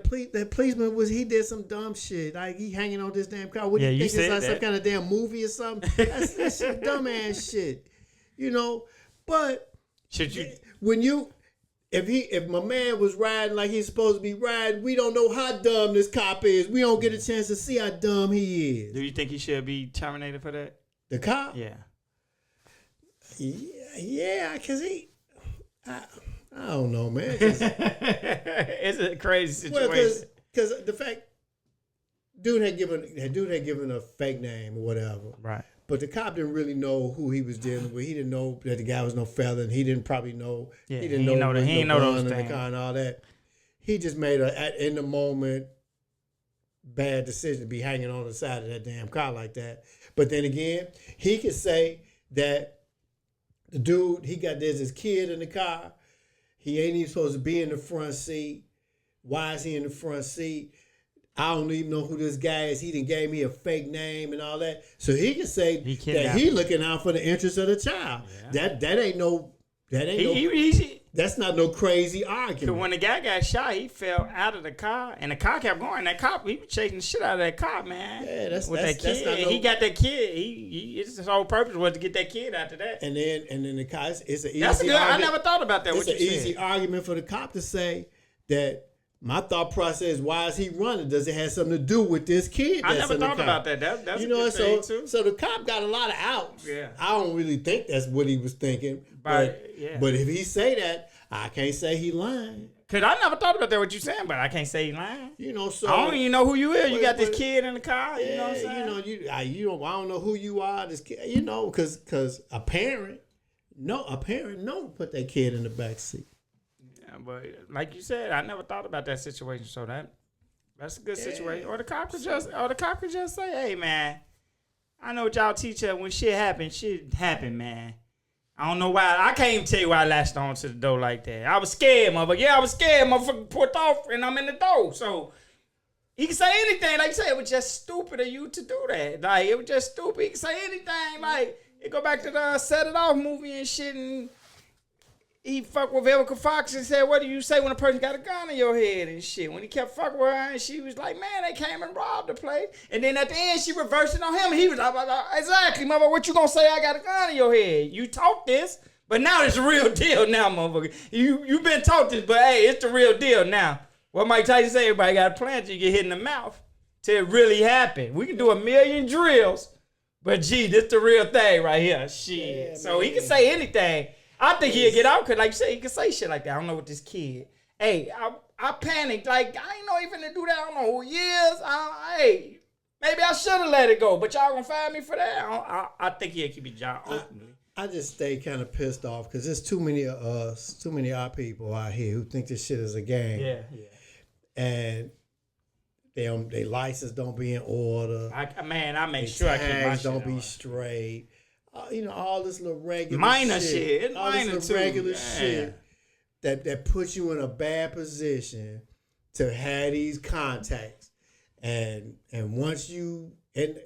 policeman he did some dumb shit. Like he hanging on this damn car. What do you think it's like some kind of damn movie or something? That's some dumb ass shit. You know? But if my man was riding like he's supposed to be riding, we don't know how dumb this cop is. We don't get a chance to see how dumb he is. Do you think he should be terminated for that? The cop? Yeah. Yeah, because I don't know, man. It's a crazy situation. Well, because the fact, dude had given a fake name or whatever. Right. But the cop didn't really know who he was dealing with. He didn't know that the guy was no felon. He didn't probably know. Yeah, he didn't know those things. The car and all that. He just made in the moment bad decision to be hanging on the side of that damn car like that. But then again, he could say that the dude, there's his kid in the car. He ain't even supposed to be in the front seat. Why is he in the front seat? I don't even know who this guy is. He done gave me a fake name and all that. So he can say that he looking out for the interest of the child. Yeah. That's not no crazy argument. Because when the guy got shot, he fell out of the car, and the car kept going. That cop, he was chasing the shit out of that car, man. Yeah, that's that kid. He got that kid. His whole purpose was to get that kid after that. And then the car, it's an easy That's good. I never thought about that. It's an easy argument for the cop to say that. My thought process: why is he running? Does it have something to do with this kid? I never thought about that. That's a good thing too. So the cop got a lot of outs. Yeah. I don't really think that's what he was thinking. But if he say that, I can't say he lying. Cause I never thought about that. What you saying, but I can't say he lying. You know, so I don't even know who you is. You got this kid in the car. Yeah, you know what I'm saying? I don't know who you are. This kid, you know, because a parent put their kid in the back seat. But like you said, I never thought about that situation. So that's a good situation. Or the cop could just say, "Hey, man, I know what y'all teach us when shit happen, man. I don't know why. I can't even tell you why I latched on to the door like that. I was scared, motherfucker. Yeah, I was scared, motherfucker. Put off, and I'm in the door. So he can say anything. Like you said, it was just stupid of you to do that. Like it was just stupid. He can say anything. Like it go back to the Set It Off movie and shit and." he fucked with Vivica Fox and said, what do you say when a person got a gun in your head and shit? When he kept fucking with her and she was like, man, they came and robbed the place. And then at the end, she reversed it on him. And he was like, exactly, motherfucker, what you gonna say I got a gun in your head? You talk this, but now it's a real deal now, motherfucker. You been taught this, but hey, it's the real deal now. What Mike Tyson say, everybody got a plan till you get hit in the mouth. Till it really happen. We can do 1,000,000 drills, but gee, this the real thing right here. Shit. Yeah, so man. He can say anything. I think he'll get out because, like you say, he can say shit like that. I don't know what this kid. Hey, I panicked. Like, I ain't know even to do that. I don't know who he is. Hey, maybe I should have let it go, but y'all gonna fire me for that? I think he'll keep his job openly. I just stay kind of pissed off because there's too many of us, too many of our people out here who think this shit is a game. Yeah. And their license don't be in order. I make sure I keep my shit don't be straight. All this little regular minor shit. It's all minor this too. Regular shit that puts you in a bad position to have these contacts. And once you, and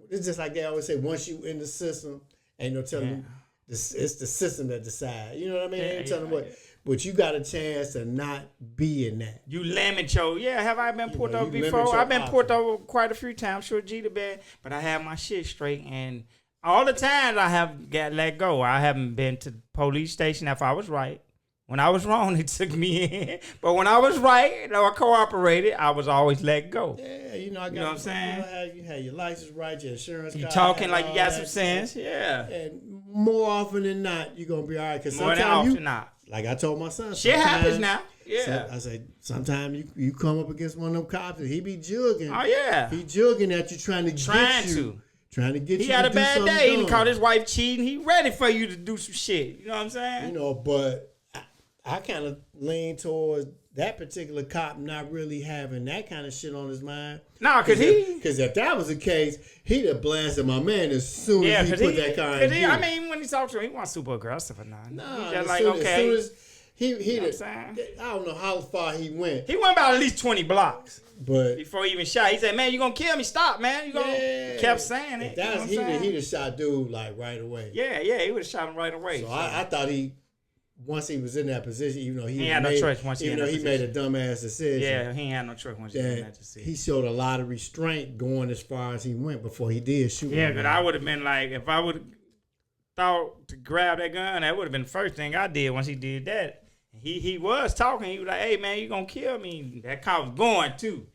it's just like they always say, once you in the system, ain't no telling you, it's the system that decides. You know what I mean? Ain't telling what. But you got a chance to not be in that. You limit your, have I been pulled over before? I've been pulled over quite a few times. Sure, G the bad, but I have my shit straight. And all the times I have got let go. I haven't been to the police station if I was right. When I was wrong, they took me in. But when I was right, I cooperated, I was always let go. Yeah, you know what I'm saying? You had your license right, your insurance card. You talking like you got some sense, yeah. And more often than not, you're going to be all right. More than often not. Like I told my son. Shit happens now. Yeah. So I said, sometimes you come up against one of them cops and he be jugging. Oh, yeah. He jugging at you, trying to get you. Trying to get you. He had a bad day. He caught his wife cheating. He ready for you to do some shit. You know what I'm saying? But I kind of lean towards that particular cop not really having that kind of shit on his mind. No, because if that was the case, he'd have blasted my man as soon as he put that car in gear. I mean, when he talks to him, he wants super aggressive or not. No, just like, okay. As soon as I don't know how far he went. He went about at least 20 blocks. But before he even shot, he said, man, you going to kill me? Stop, man. He kept saying it. He'd have shot dude like right away. Yeah, he would have shot him right away. So I thought once he was in that position, even though he had no choice once he made a dumbass decision. Yeah, he had no choice once he made that decision. He showed a lot of restraint going as far as he went before he did shoot. Yeah, because I would have been like, if I would have thought to grab that gun, that would have been the first thing I did once he did that. He was talking. He was like, hey, man, you going to kill me. That cop was going, too.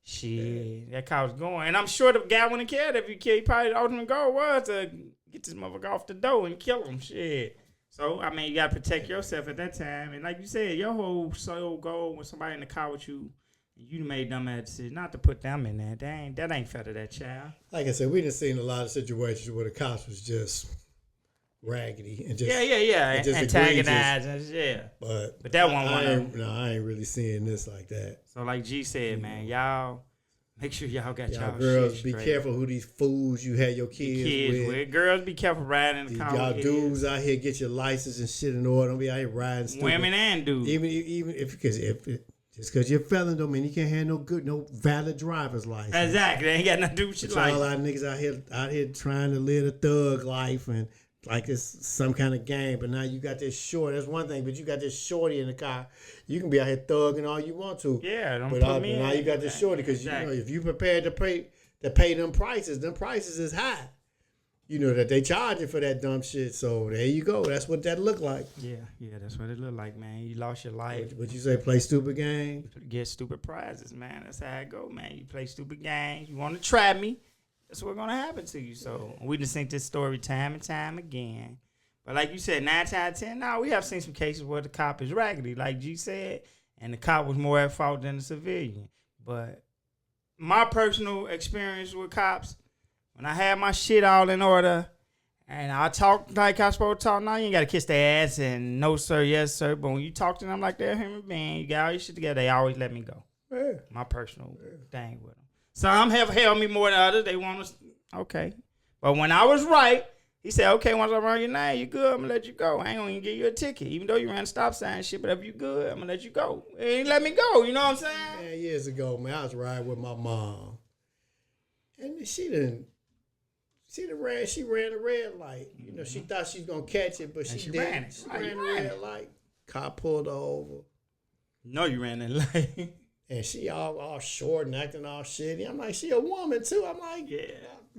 Shit, that cop was going. And I'm sure the guy wouldn't have cared if he killed. Probably the ultimate goal was to get this motherfucker off the door and kill him. Shit. So, I mean, you got to protect yourself at that time. And like you said, your whole sole goal when somebody in the car with you, you made dumbass decision not to put them in there. That ain't fair to that child. Like I said, we done seen a lot of situations where the cops was just raggedy and just and just antagonizing, But that one I ain't really seeing this like that. So like G said, man, y'all make sure y'all got y'all girls shit be straight. careful who these fools you had your kids with. Girls be careful riding in the car. Y'all dudes out here get your license and shit in order. Don't be out here riding stupid. Women and dudes. Even if just because you're a felon don't mean you can't have no valid driver's license. Exactly. They ain't got nothing to do with your life. All our niggas out here trying to live a thug life and like it's some kind of game, but now you got this short. That's one thing, but you got this shorty in the car. You can be out here thugging all you want to. Yeah, don't put me in. Now you got this shorty because if you prepared to pay them prices is high. You know that they charge you for that dumb shit. So there you go. That's what that look like. Yeah, that's what it look like, man. You lost your life. What you say? Play stupid games. Get stupid prizes, man. That's how it go, man. You play stupid games. You want to trap me. That's what's going to happen to you. So we just think this story time and time again. But like you said, 9 times out of 10, now we have seen some cases where the cop is raggedy, like G said, and the cop was more at fault than the civilian. But my personal experience with cops, when I had my shit all in order and I talk like I'm supposed to talk, now you ain't got to kiss their ass and no sir, yes sir. But when you talk to them like they're a human being, you got all your shit together, they always let me go. Yeah. My personal thing with them. Some have held me more than others. They want to, okay. But when I was right, he said, okay, once I run your name, you good, I'm going to let you go. I ain't going to give you a ticket. Even though you ran a stop sign and shit, but if you good, I'm going to let you go. He ain't let me go, you know what I'm saying? Man, years ago, man, I was riding with my mom. And she ran the red light. You know, she thought she was going to catch it, but she didn't. She ran the red light. Cop pulled her over. No, you ran that light. And she all short and acting all shitty. I'm like, she a woman too. I'm like, Yeah.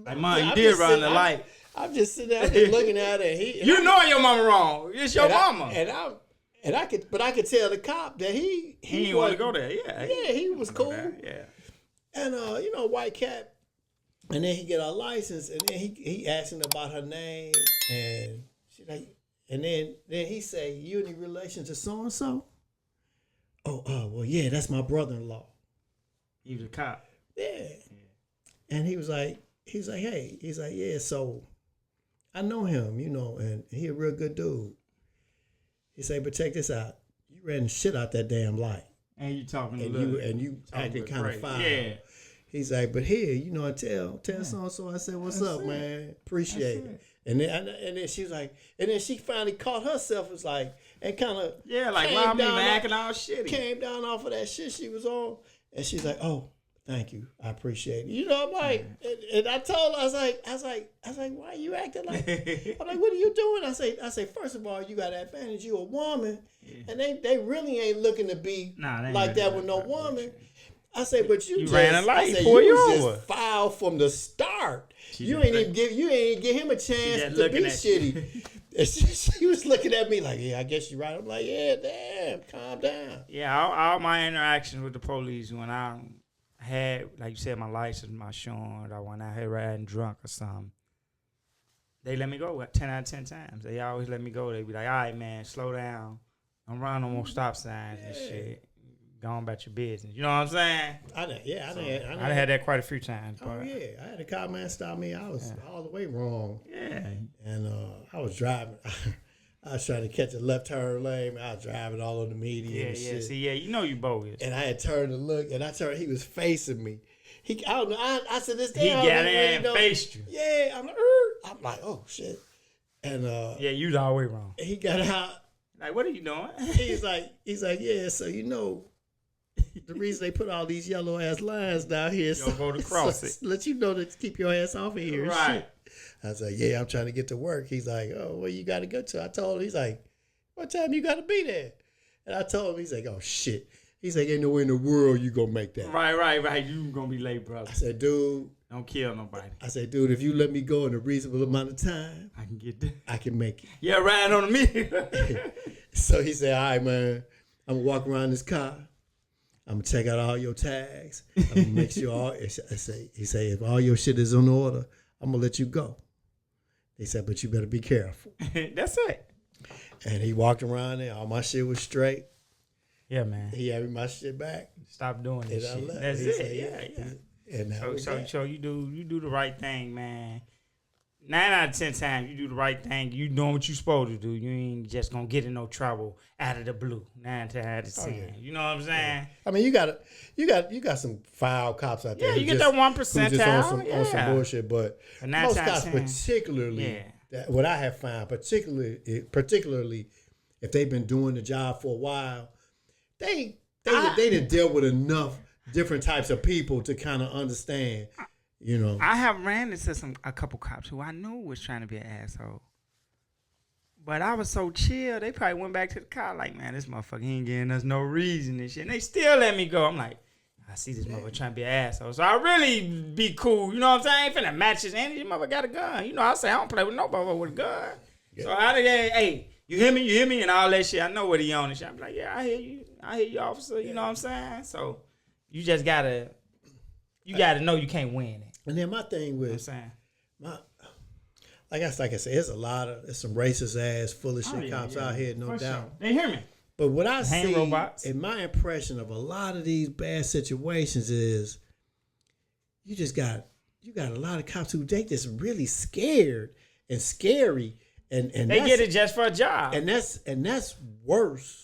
Like, Mom, you did run the light. I'm just sitting there, I'm just looking at her. You know your mama wrong. It's your mama. I could tell the cop that he didn't want to go there. Yeah. Yeah, he was cool. Yeah. And white cat. And then he get her license, and then he asking about her name, and she like, and then he say, "You any relation to so and so?" Oh, well, yeah, that's my brother-in-law. He was a cop. Yeah. And he was like, hey, he's like, yeah, so I know him, and he a real good dude. He say, but check this out, you ran the shit out that damn light, and you talking and you acting kind of foul. Yeah. He's like, but here, tell so and so. I said, what's up, man? Appreciate it. And then she was like, and then she finally caught herself, was like, and kind of like, why me acting all shitty? Came down off of that shit she was on, and she's like, oh, thank you, I appreciate it. I'm like, and I told her, I was like, why are you acting like? I'm like, what are you doing? I say, first of all, you got an advantage. You a woman, and they really ain't looking to be like that with no woman. I say, but you ran a light. You was just foul from the start. You ain't even give him a chance to be shitty. And she was looking at me like, yeah, I guess you're right. I'm like, yeah, damn, calm down. Yeah, all my interactions with the police when I had, like you said, my license, my showing, or when I had riding drunk or something, they let me go 10 out of 10 times. They always let me go. They be like, all right, man, slow down. Don't run no more stop signs and shit. Go on about your business. You know what I'm saying? I had that quite a few times. Oh, yeah. I had a cop man stop me. I was all the way wrong. Yeah. And I was driving. I was trying to catch a left turn lane. I was driving all on the median and shit. See, you bogus. And I had turned to look, and he was facing me. I don't know. I said, this damn. He got in and faced you. Yeah. I'm like, oh, shit. And you was all the way wrong. He got out. Like, what are you doing? He's like, yeah, so the reason they put all these yellow ass lines down here so go to cross it. Let you know to keep your ass off of here. Right. Shit. I was like, yeah, I'm trying to get to work. He's like, oh, where you got to go to? I told him, he's like, what time you got to be there? And I told him, he's like, oh, shit. He's like, ain't no way in the world you going to make that. Right. You going to be late, brother. I said, dude. Don't kill nobody. I said, dude, if you let me go in a reasonable amount of time, I can get there. I can make it. Yeah, riding on the meter. So he said, all right, man, I'm going to walk around this car. I'm going to check out all your tags. I'm going to make sure he said, if all your shit is in order, I'm going to let you go. They said, but you better be careful. That's it. And he walked around there. All my shit was straight. Yeah, man. He had my shit back. Stop doing this shit. That's it. Said, yeah. And so you do the right thing, man. 9 out of 10 times you do the right thing. You doing what you supposed to do. You ain't just gonna get in no trouble out of the blue. 9 out of 10. Yeah. You know what I'm saying? Yeah. I mean, you got some foul cops out there. Yeah, you get that 1% on some bullshit. But most cops, particularly, what I have found, particularly if they've been doing the job for a while, they done dealt with enough different types of people to kind of understand. I have ran into a couple cops who I knew was trying to be an asshole. But I was so chill, they probably went back to the car like, man, this motherfucker ain't giving us no reason and shit. And they still let me go. I'm like, I see this motherfucker trying to be an asshole. So I really be cool. You know what I'm saying? I ain't finna match his energy. Motherfucker got a gun. I say I don't play with nobody with a gun. Yeah. So I did, hey, you hear me? And all that shit. I know what he on and shit. I'm like, yeah, I hear you, officer. You know what I'm saying? So you just gotta know you can't win it. And then my thing was, like I said, there's some racist ass, full of shit cops out here, no doubt. Sure. They hear me. But what I see, in my impression of a lot of these bad situations is, you got a lot of cops who they just really scared and scary, and they get it just for a job, and that's worse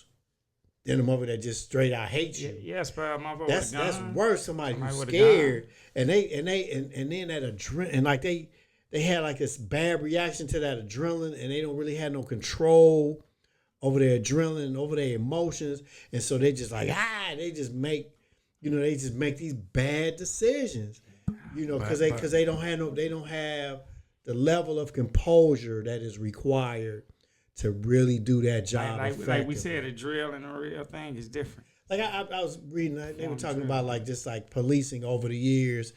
than a mother that just straight out hates you. Yes, bro. That's worse. Somebody who's scared, and then that adrenaline, and like they had like this bad reaction to that adrenaline, and they don't really have no control over their adrenaline and over their emotions, and so they just like they just make these bad decisions, because they don't have the level of composure that is required to really do that job. Like we said, a drill and a real thing is different. Like I was reading, they were talking about like just like policing over the years,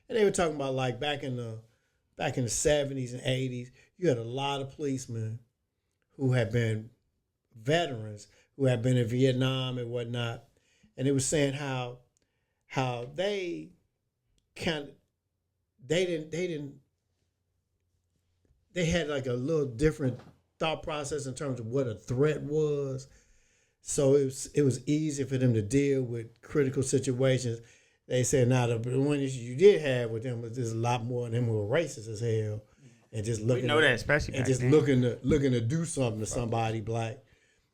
and they were talking about like back in the 70s and 80s, you had a lot of policemen who had been veterans, who had been in Vietnam and whatnot, and it was saying how they had like a little different thought process in terms of what a threat was. So it was easy for them to deal with critical situations. They said now the one issue you did have with them was there's a lot more of them who were racist as hell and just looking. We know that, especially and back just then. looking to do something to somebody black,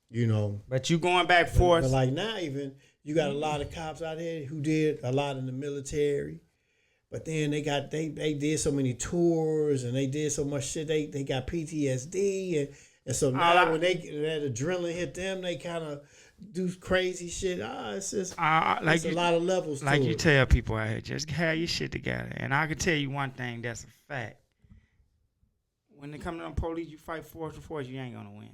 you know. But you going back for But like now even you got a lot of cops out here who did a lot in the military. But then they did so many tours and they did so much shit. They got PTSD and so now when that adrenaline hit them, they kind of do crazy shit. It's just it's a lot of levels. Like to you it. tell people out here, just have your shit together. And I can tell you one thing that's a fact. When it comes to them police, you fight force to force, you ain't gonna win, man.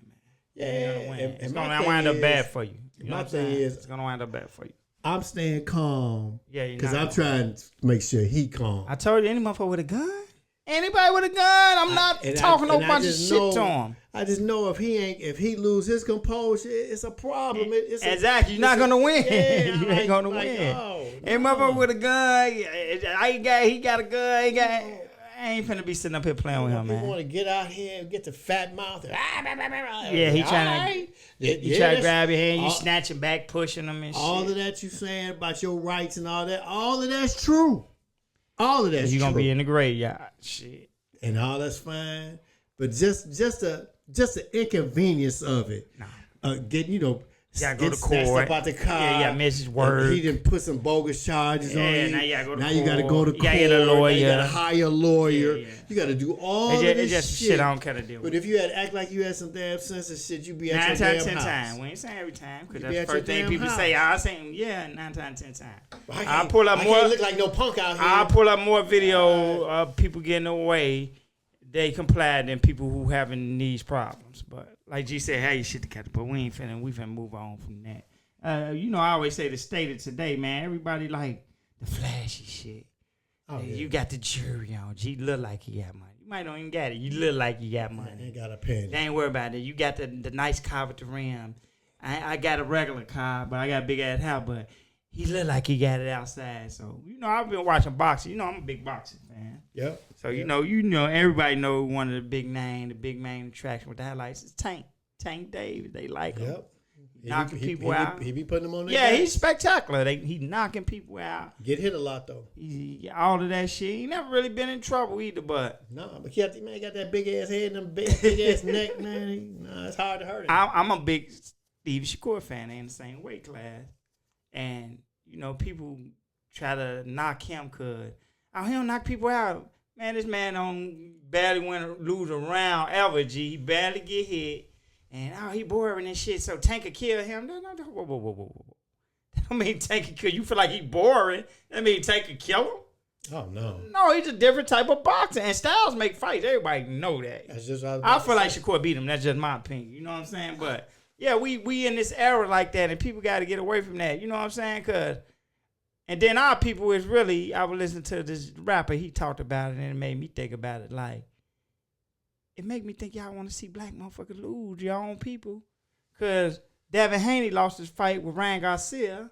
Yeah, it's gonna wind up bad for you. My thing is, it's gonna wind up bad for you. I'm staying calm. Yeah, because I'm trying to make sure he calm. I told you, any motherfucker with a gun. Anybody with a gun, I'm not talking no bunch of shit to him. I just know if he lose his composure, it's a problem. Exactly, you're not gonna win. Yeah, you ain't gonna win. Any motherfucker with a gun, he got a gun. I ain't finna be sitting up here playing with him, man. You want to get out here and get the fat mouth. Yeah, he trying to grab your hand, you snatching back, pushing him and shit. All of that you saying about your rights and all of that's true. All of that's true. You're gonna be in the graveyard, shit. And all that's fine, but just the inconvenience of it. Nah. Gotta go to court about the car. Yeah, miss his word. He didn't put some bogus charges on you. Now you gotta go to now court. You gotta go to court. You gotta get a lawyer. You gotta hire a lawyer. Yeah. You gotta do all of it's this just shit. I don't care to deal with. But if you had act like you had some damn sense and shit, you'd be at 9 your times, damn 10 house. times. We ain't saying every time, because You be that's the at first your thing damn people house. say. I say, 9 times, 10 times. I can't look like no punk out here. I'll pull up more video of people getting away. They complied than people who having these problems. But like G said, hey, you shit together. But we finna move on from that. I always say the state of today, man. Everybody like the flashy shit. Oh, yeah. You got the jury on. G look like he got money. You might not even got it. You look like you got money. Ain't got a penny. They ain't worried about it. You got the nice car with the rim. I got a regular car, but I got a big ass house. But he look like he got it outside. So I've been watching boxing. I'm a big boxing fan. Yep. So everybody know one of the big main attraction with the highlights is Tank Davis. They like him. Yep. Knocking people out. He be putting them on their Yeah, back. he's spectacular. He knocking people out. Get hit a lot though. All of that shit. He never really been in trouble either, but no, but he got that big ass head and them big ass neck, man. It's hard to hurt him. I'm a big Steve Shakur fan. They in the same weight class, and people try to knock him because he don't knock people out. Man, this man don't barely lose a round ever. He barely get hit. And he boring and shit, so Tank could kill him. No, whoa. That don't mean Tank could kill you. Feel like he boring. That mean Tank could kill him? Oh, no. No, he's a different type of boxer. And styles make fights. Everybody know that. That's just what I feel like Shakur beat him. That's just my opinion. You know what I'm saying? But, yeah, we in this era like that, and people got to get away from that. You know what I'm saying? And then our people is really, I was listening to this rapper. He talked about it, and it made me think about it like, it make me think y'all want to see black motherfuckers lose your own people. Because Devin Haney lost his fight with Ryan Garcia.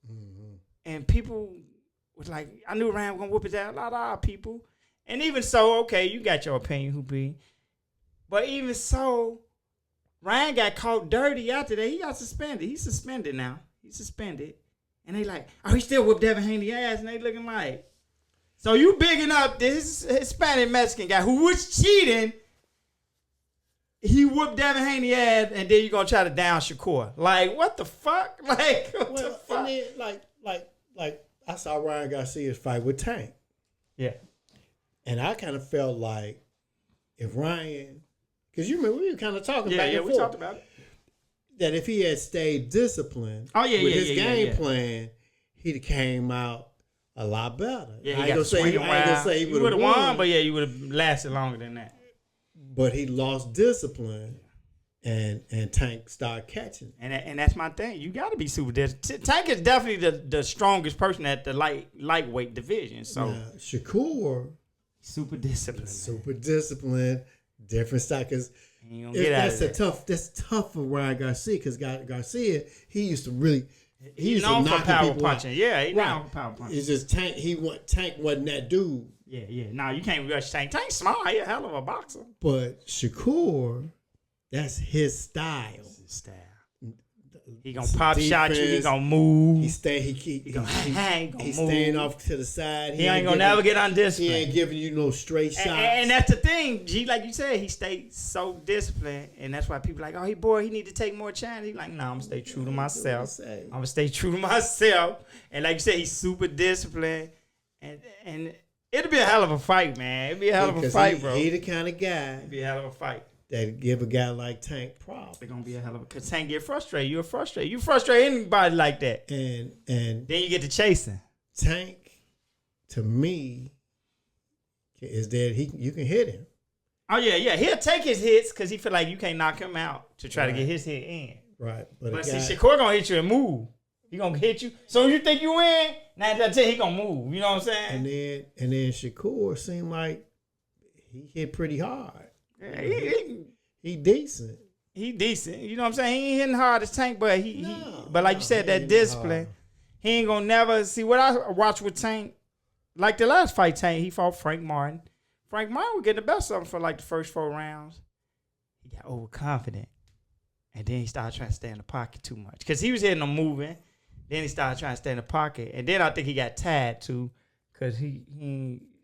Mm-hmm. And people was like, I knew Ryan was going to whoop his ass. A lot of our people. And even so, okay, you got your opinion, Hoopy. But even so, Ryan got caught dirty after that. He got suspended. He's suspended now. He's suspended. And they like, he still whooped Devin Haney's ass. And they looking like, so you bigging up this Hispanic Mexican guy who was cheating. He whooped Devin Haney's ass, and then you gonna try to down Shakur. Like, what the fuck? Like, what the fuck? And then, like I saw Ryan Garcia's fight with Tank. Yeah. And I kind of felt like if Ryan, because you remember we were kind of talking back and forth. We talked about it. That if he had stayed disciplined with his game plan, he'd have came out a lot better. Yeah, I ain't gonna say he would have won, but yeah, you would have lasted longer than that. But he lost discipline and Tank started catching. And that's my thing. You got to be super disciplined. Tank is definitely the strongest person at the lightweight division. So now, Shakur, super disciplined. Super disciplined. Different style. Cause that's tough for Ryan Garcia. Because Garcia, he used to really. He's known for power punching. Yeah, he's known for power punching. It's just Tank. Tank wasn't that dude. Yeah. Now you can't rush Tank. Tank's small. He's a hell of a boxer. But Shakur, that's his style. He gonna pop shot you. He gonna move. He gonna hang. He's staying off to the side. He ain't gonna never get undisciplined. He ain't giving you no straight shots. And that's the thing, G. Like you said, he stayed so disciplined, and that's why people like, oh, he need to take more chances. He like, no, I'm gonna stay true to myself. I'm gonna stay true to myself. And like you said, he's super disciplined, and it'll be a hell of a fight, man. It'll be a hell of a fight, bro. He the kind of guy. It'll be a hell of a fight. That give a guy like Tank problems. They're gonna be a hell of a, cause Tank get frustrated. You're frustrated. You frustrate anybody like that. And then you get to chasing. Tank, to me, is that you can hit him. Oh yeah. He'll take his hits because he feel like you can't knock him out to try to get his hit in. Right. But see, Shakur gonna hit you and move. He gonna hit you. So you think you win, 9 out of 10 he gonna move. You know what I'm saying? And then Shakur seemed like he hit pretty hard. Yeah, he decent. He decent. You know what I'm saying? He ain't hitting hard as Tank, but but like you said, that discipline, he ain't gonna never see what I watch with Tank. Like the last fight, Tank, he fought Frank Martin. Frank Martin was getting the best of him for like the first 4 rounds. He got overconfident. And then he started trying to stay in the pocket too much. Because he was hitting him moving. Then he started trying to stay in the pocket. And then I think he got tired too. Because he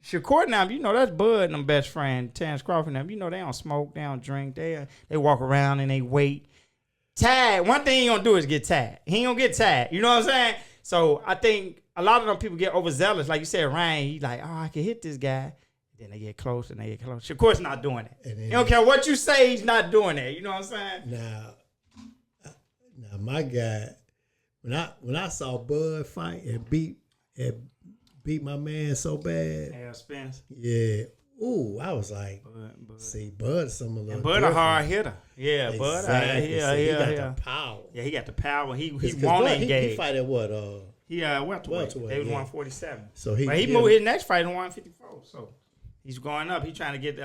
Shakur now, you know, that's Bud and them best friend, Terrence Crawford and them. You know, they don't smoke, they don't drink. They walk around and they wait. Tired. One thing he gonna do is get tired. He ain't gonna get tired. You know what I'm saying? So I think a lot of them people get overzealous. Like you said, Ryan, he like, oh, I can hit this guy. Then they get close and they get close. Shakur's not doing it. He don't care what you say, he's not doing it. You know what I'm saying? Now my guy, when I saw Bud fight and beat my man so bad. Hell Spence. Yeah. Ooh, I was like, Bud. See, Bud's some of the. Bud a hard hitter. Yeah, exactly. Bud. He got the power. Yeah, he got the power. He won't engage. He fight at what? Welterweight. They was 147. So he moved his next fight in 154. So he's going up. He's trying to get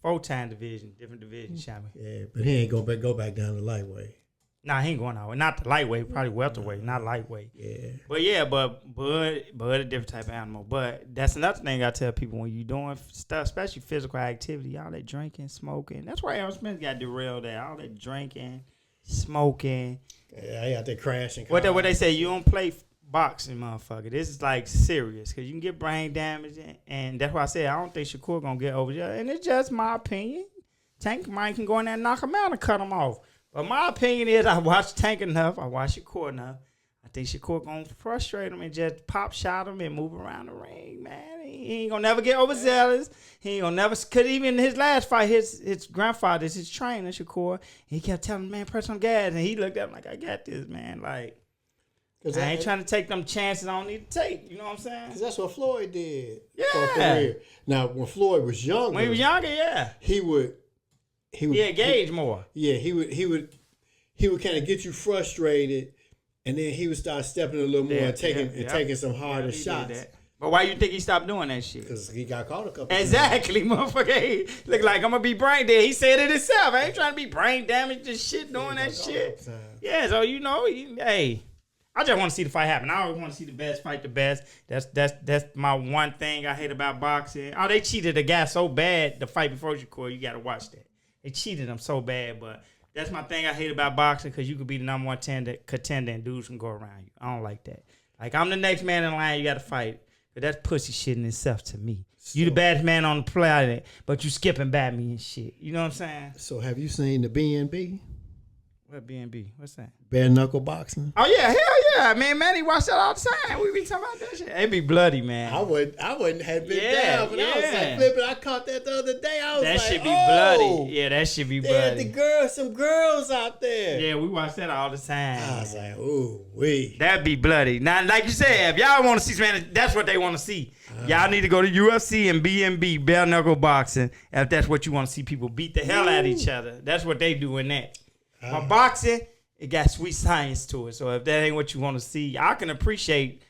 4-time division, different division, Shabby. Yeah, but he ain't go back down to lightweight. Nah, he ain't going out. Not the lightweight, probably welterweight, not lightweight. Yeah. But Bud a different type of animal. But that's another thing I tell people when you doing stuff, especially physical activity, all that drinking, smoking. That's why Aaron Smith got derailed there. All that drinking, smoking. Yeah, he got that crashing. What they say, you don't play boxing, motherfucker. This is like serious because you can get brain damage. And that's why I said I don't think Shakur going to get over there. And it's just my opinion. Tank Mike can go in there and knock him out and cut him off. But my opinion is I watch Tank enough. I watch Shakur enough. I think Shakur going to frustrate him and just pop shot him and move around the ring, man. He ain't going to never get overzealous. He ain't going to never, because even in his last fight, his grandfather's his trainer, Shakur, he kept telling him, man, press on gas. And he looked at him like, I got this, man. Like, I ain't trying to take them chances I don't need to take. You know what I'm saying? Because that's what Floyd did. Yeah. Now, when Floyd was younger. When he was younger, yeah. He would engage more. Yeah, he would kind of get you frustrated, and then he would start stepping a little more and taking some harder shots. But why you think he stopped doing that shit? Because he got caught a couple Exactly, motherfucker. Look like I'm gonna be brain dead. He said it himself. I ain't trying to be brain damaged and shit doing that shit. Yeah, so you know, hey. I just want to see the fight happen. I always want to see the best fight the best. That's my one thing I hate about boxing. Oh, they cheated a guy so bad the fight before Shakur. You got to watch that. They cheated him so bad, but that's my thing I hate about boxing because you could be the number one contender and dudes can go around you. I don't like that. Like, I'm the next man in line, you got to fight. But that's pussy shit in itself to me. So, you the baddest man on the planet, but you skipping by me and shit. You know what I'm saying? So have you seen the B&B? What B&B? What's that? Bare knuckle boxing. Oh yeah, hell yeah, man. Manny watch that all the time. We be talking about that shit. It be bloody, man. I wouldn't have been down, but I was like flipping. I caught that the other day. I was that like, should be bloody. Yeah, that should be bloody. Some girls out there. Yeah, we watch that all the time. I was like, ooh, wee. That'd be bloody. Now, like you said, if y'all want to see some, that's what they want to see. Y'all need to go to UFC and B&B, bare knuckle boxing, if that's what you want to see people beat the hell out of each other. That's what they do in that. My boxing, it got sweet science to it. So if that ain't what you want to see, I can appreciate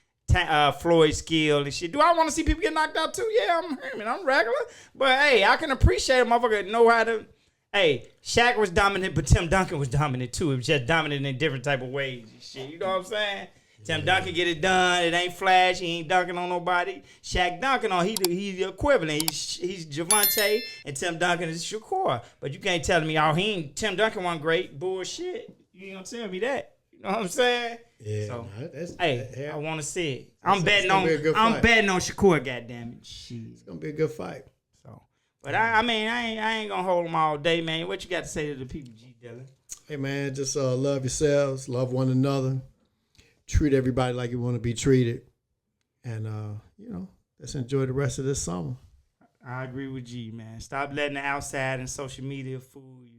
Floyd's skill and shit. Do I want to see people get knocked out too? Yeah, I'm regular. But hey, I can appreciate a motherfucker know how to. Hey, Shaq was dominant, but Tim Duncan was dominant too. It was just dominant in different type of ways and shit. You know what I'm saying? Tim Duncan get it done. It ain't flash. He ain't dunking on nobody. Shaq dunking on he's the equivalent. He's Javante and Tim Duncan is Shakur. But you can't tell me Tim Duncan wasn't great. Bullshit. You ain't gonna tell me that. You know what I'm saying? Yeah. So, I want to see it. I'm betting on Shakur. Goddamn it. Shit. It's gonna be a good fight. So, but I ain't gonna hold them all day, man. What you got to say to the people, G Dillon? Hey man, just love yourselves, love one another, treat everybody like you want to be treated, and let's enjoy the rest of this summer. I agree with G, man. Stop letting the outside and social media fool you.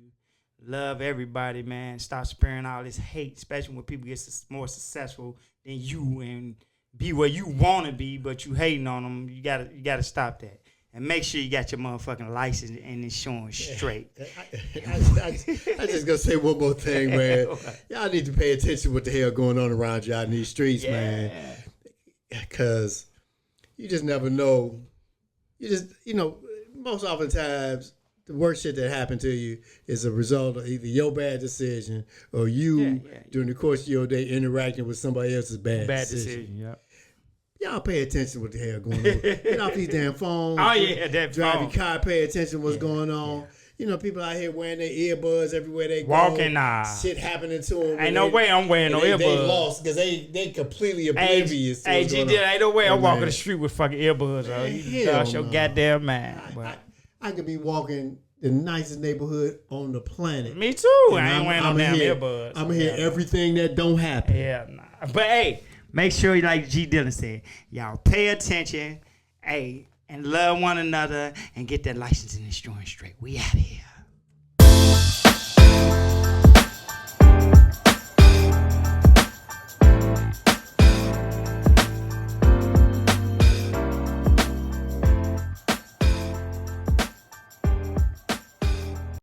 Love everybody, man. Stop sparing all this hate, especially when people get more successful than you and be where you want to be, but you hating on them. You gotta stop that. And make sure you got your motherfucking license and insurance straight. I just gonna say one more thing, man. Y'all need to pay attention to what the hell going on around y'all in these streets, man. Because you just never know. Most oftentimes, the worst shit that happened to you is a result of either your bad decision or you, during the course of your day, interacting with somebody else's bad decision. Yep. Y'all pay attention to what the hell going on. Get off these damn phones. That drive phone. your car, pay attention to what's going on. Yeah. People out here wearing their earbuds everywhere they go. Walking, shit happening to them. Ain't no way I'm wearing no earbuds. They lost because they completely oblivious to what's going on. Ain't no way I'm walking the street with fucking earbuds. You lost your goddamn mind. I could be walking the nicest neighborhood on the planet. Me too. I ain't wearing no damn earbuds. I'm hear everything that don't happen. Yeah, nah. But hey, make sure, like G Dillon said, y'all pay attention, and love one another and get that license and insurance straight. We out of here.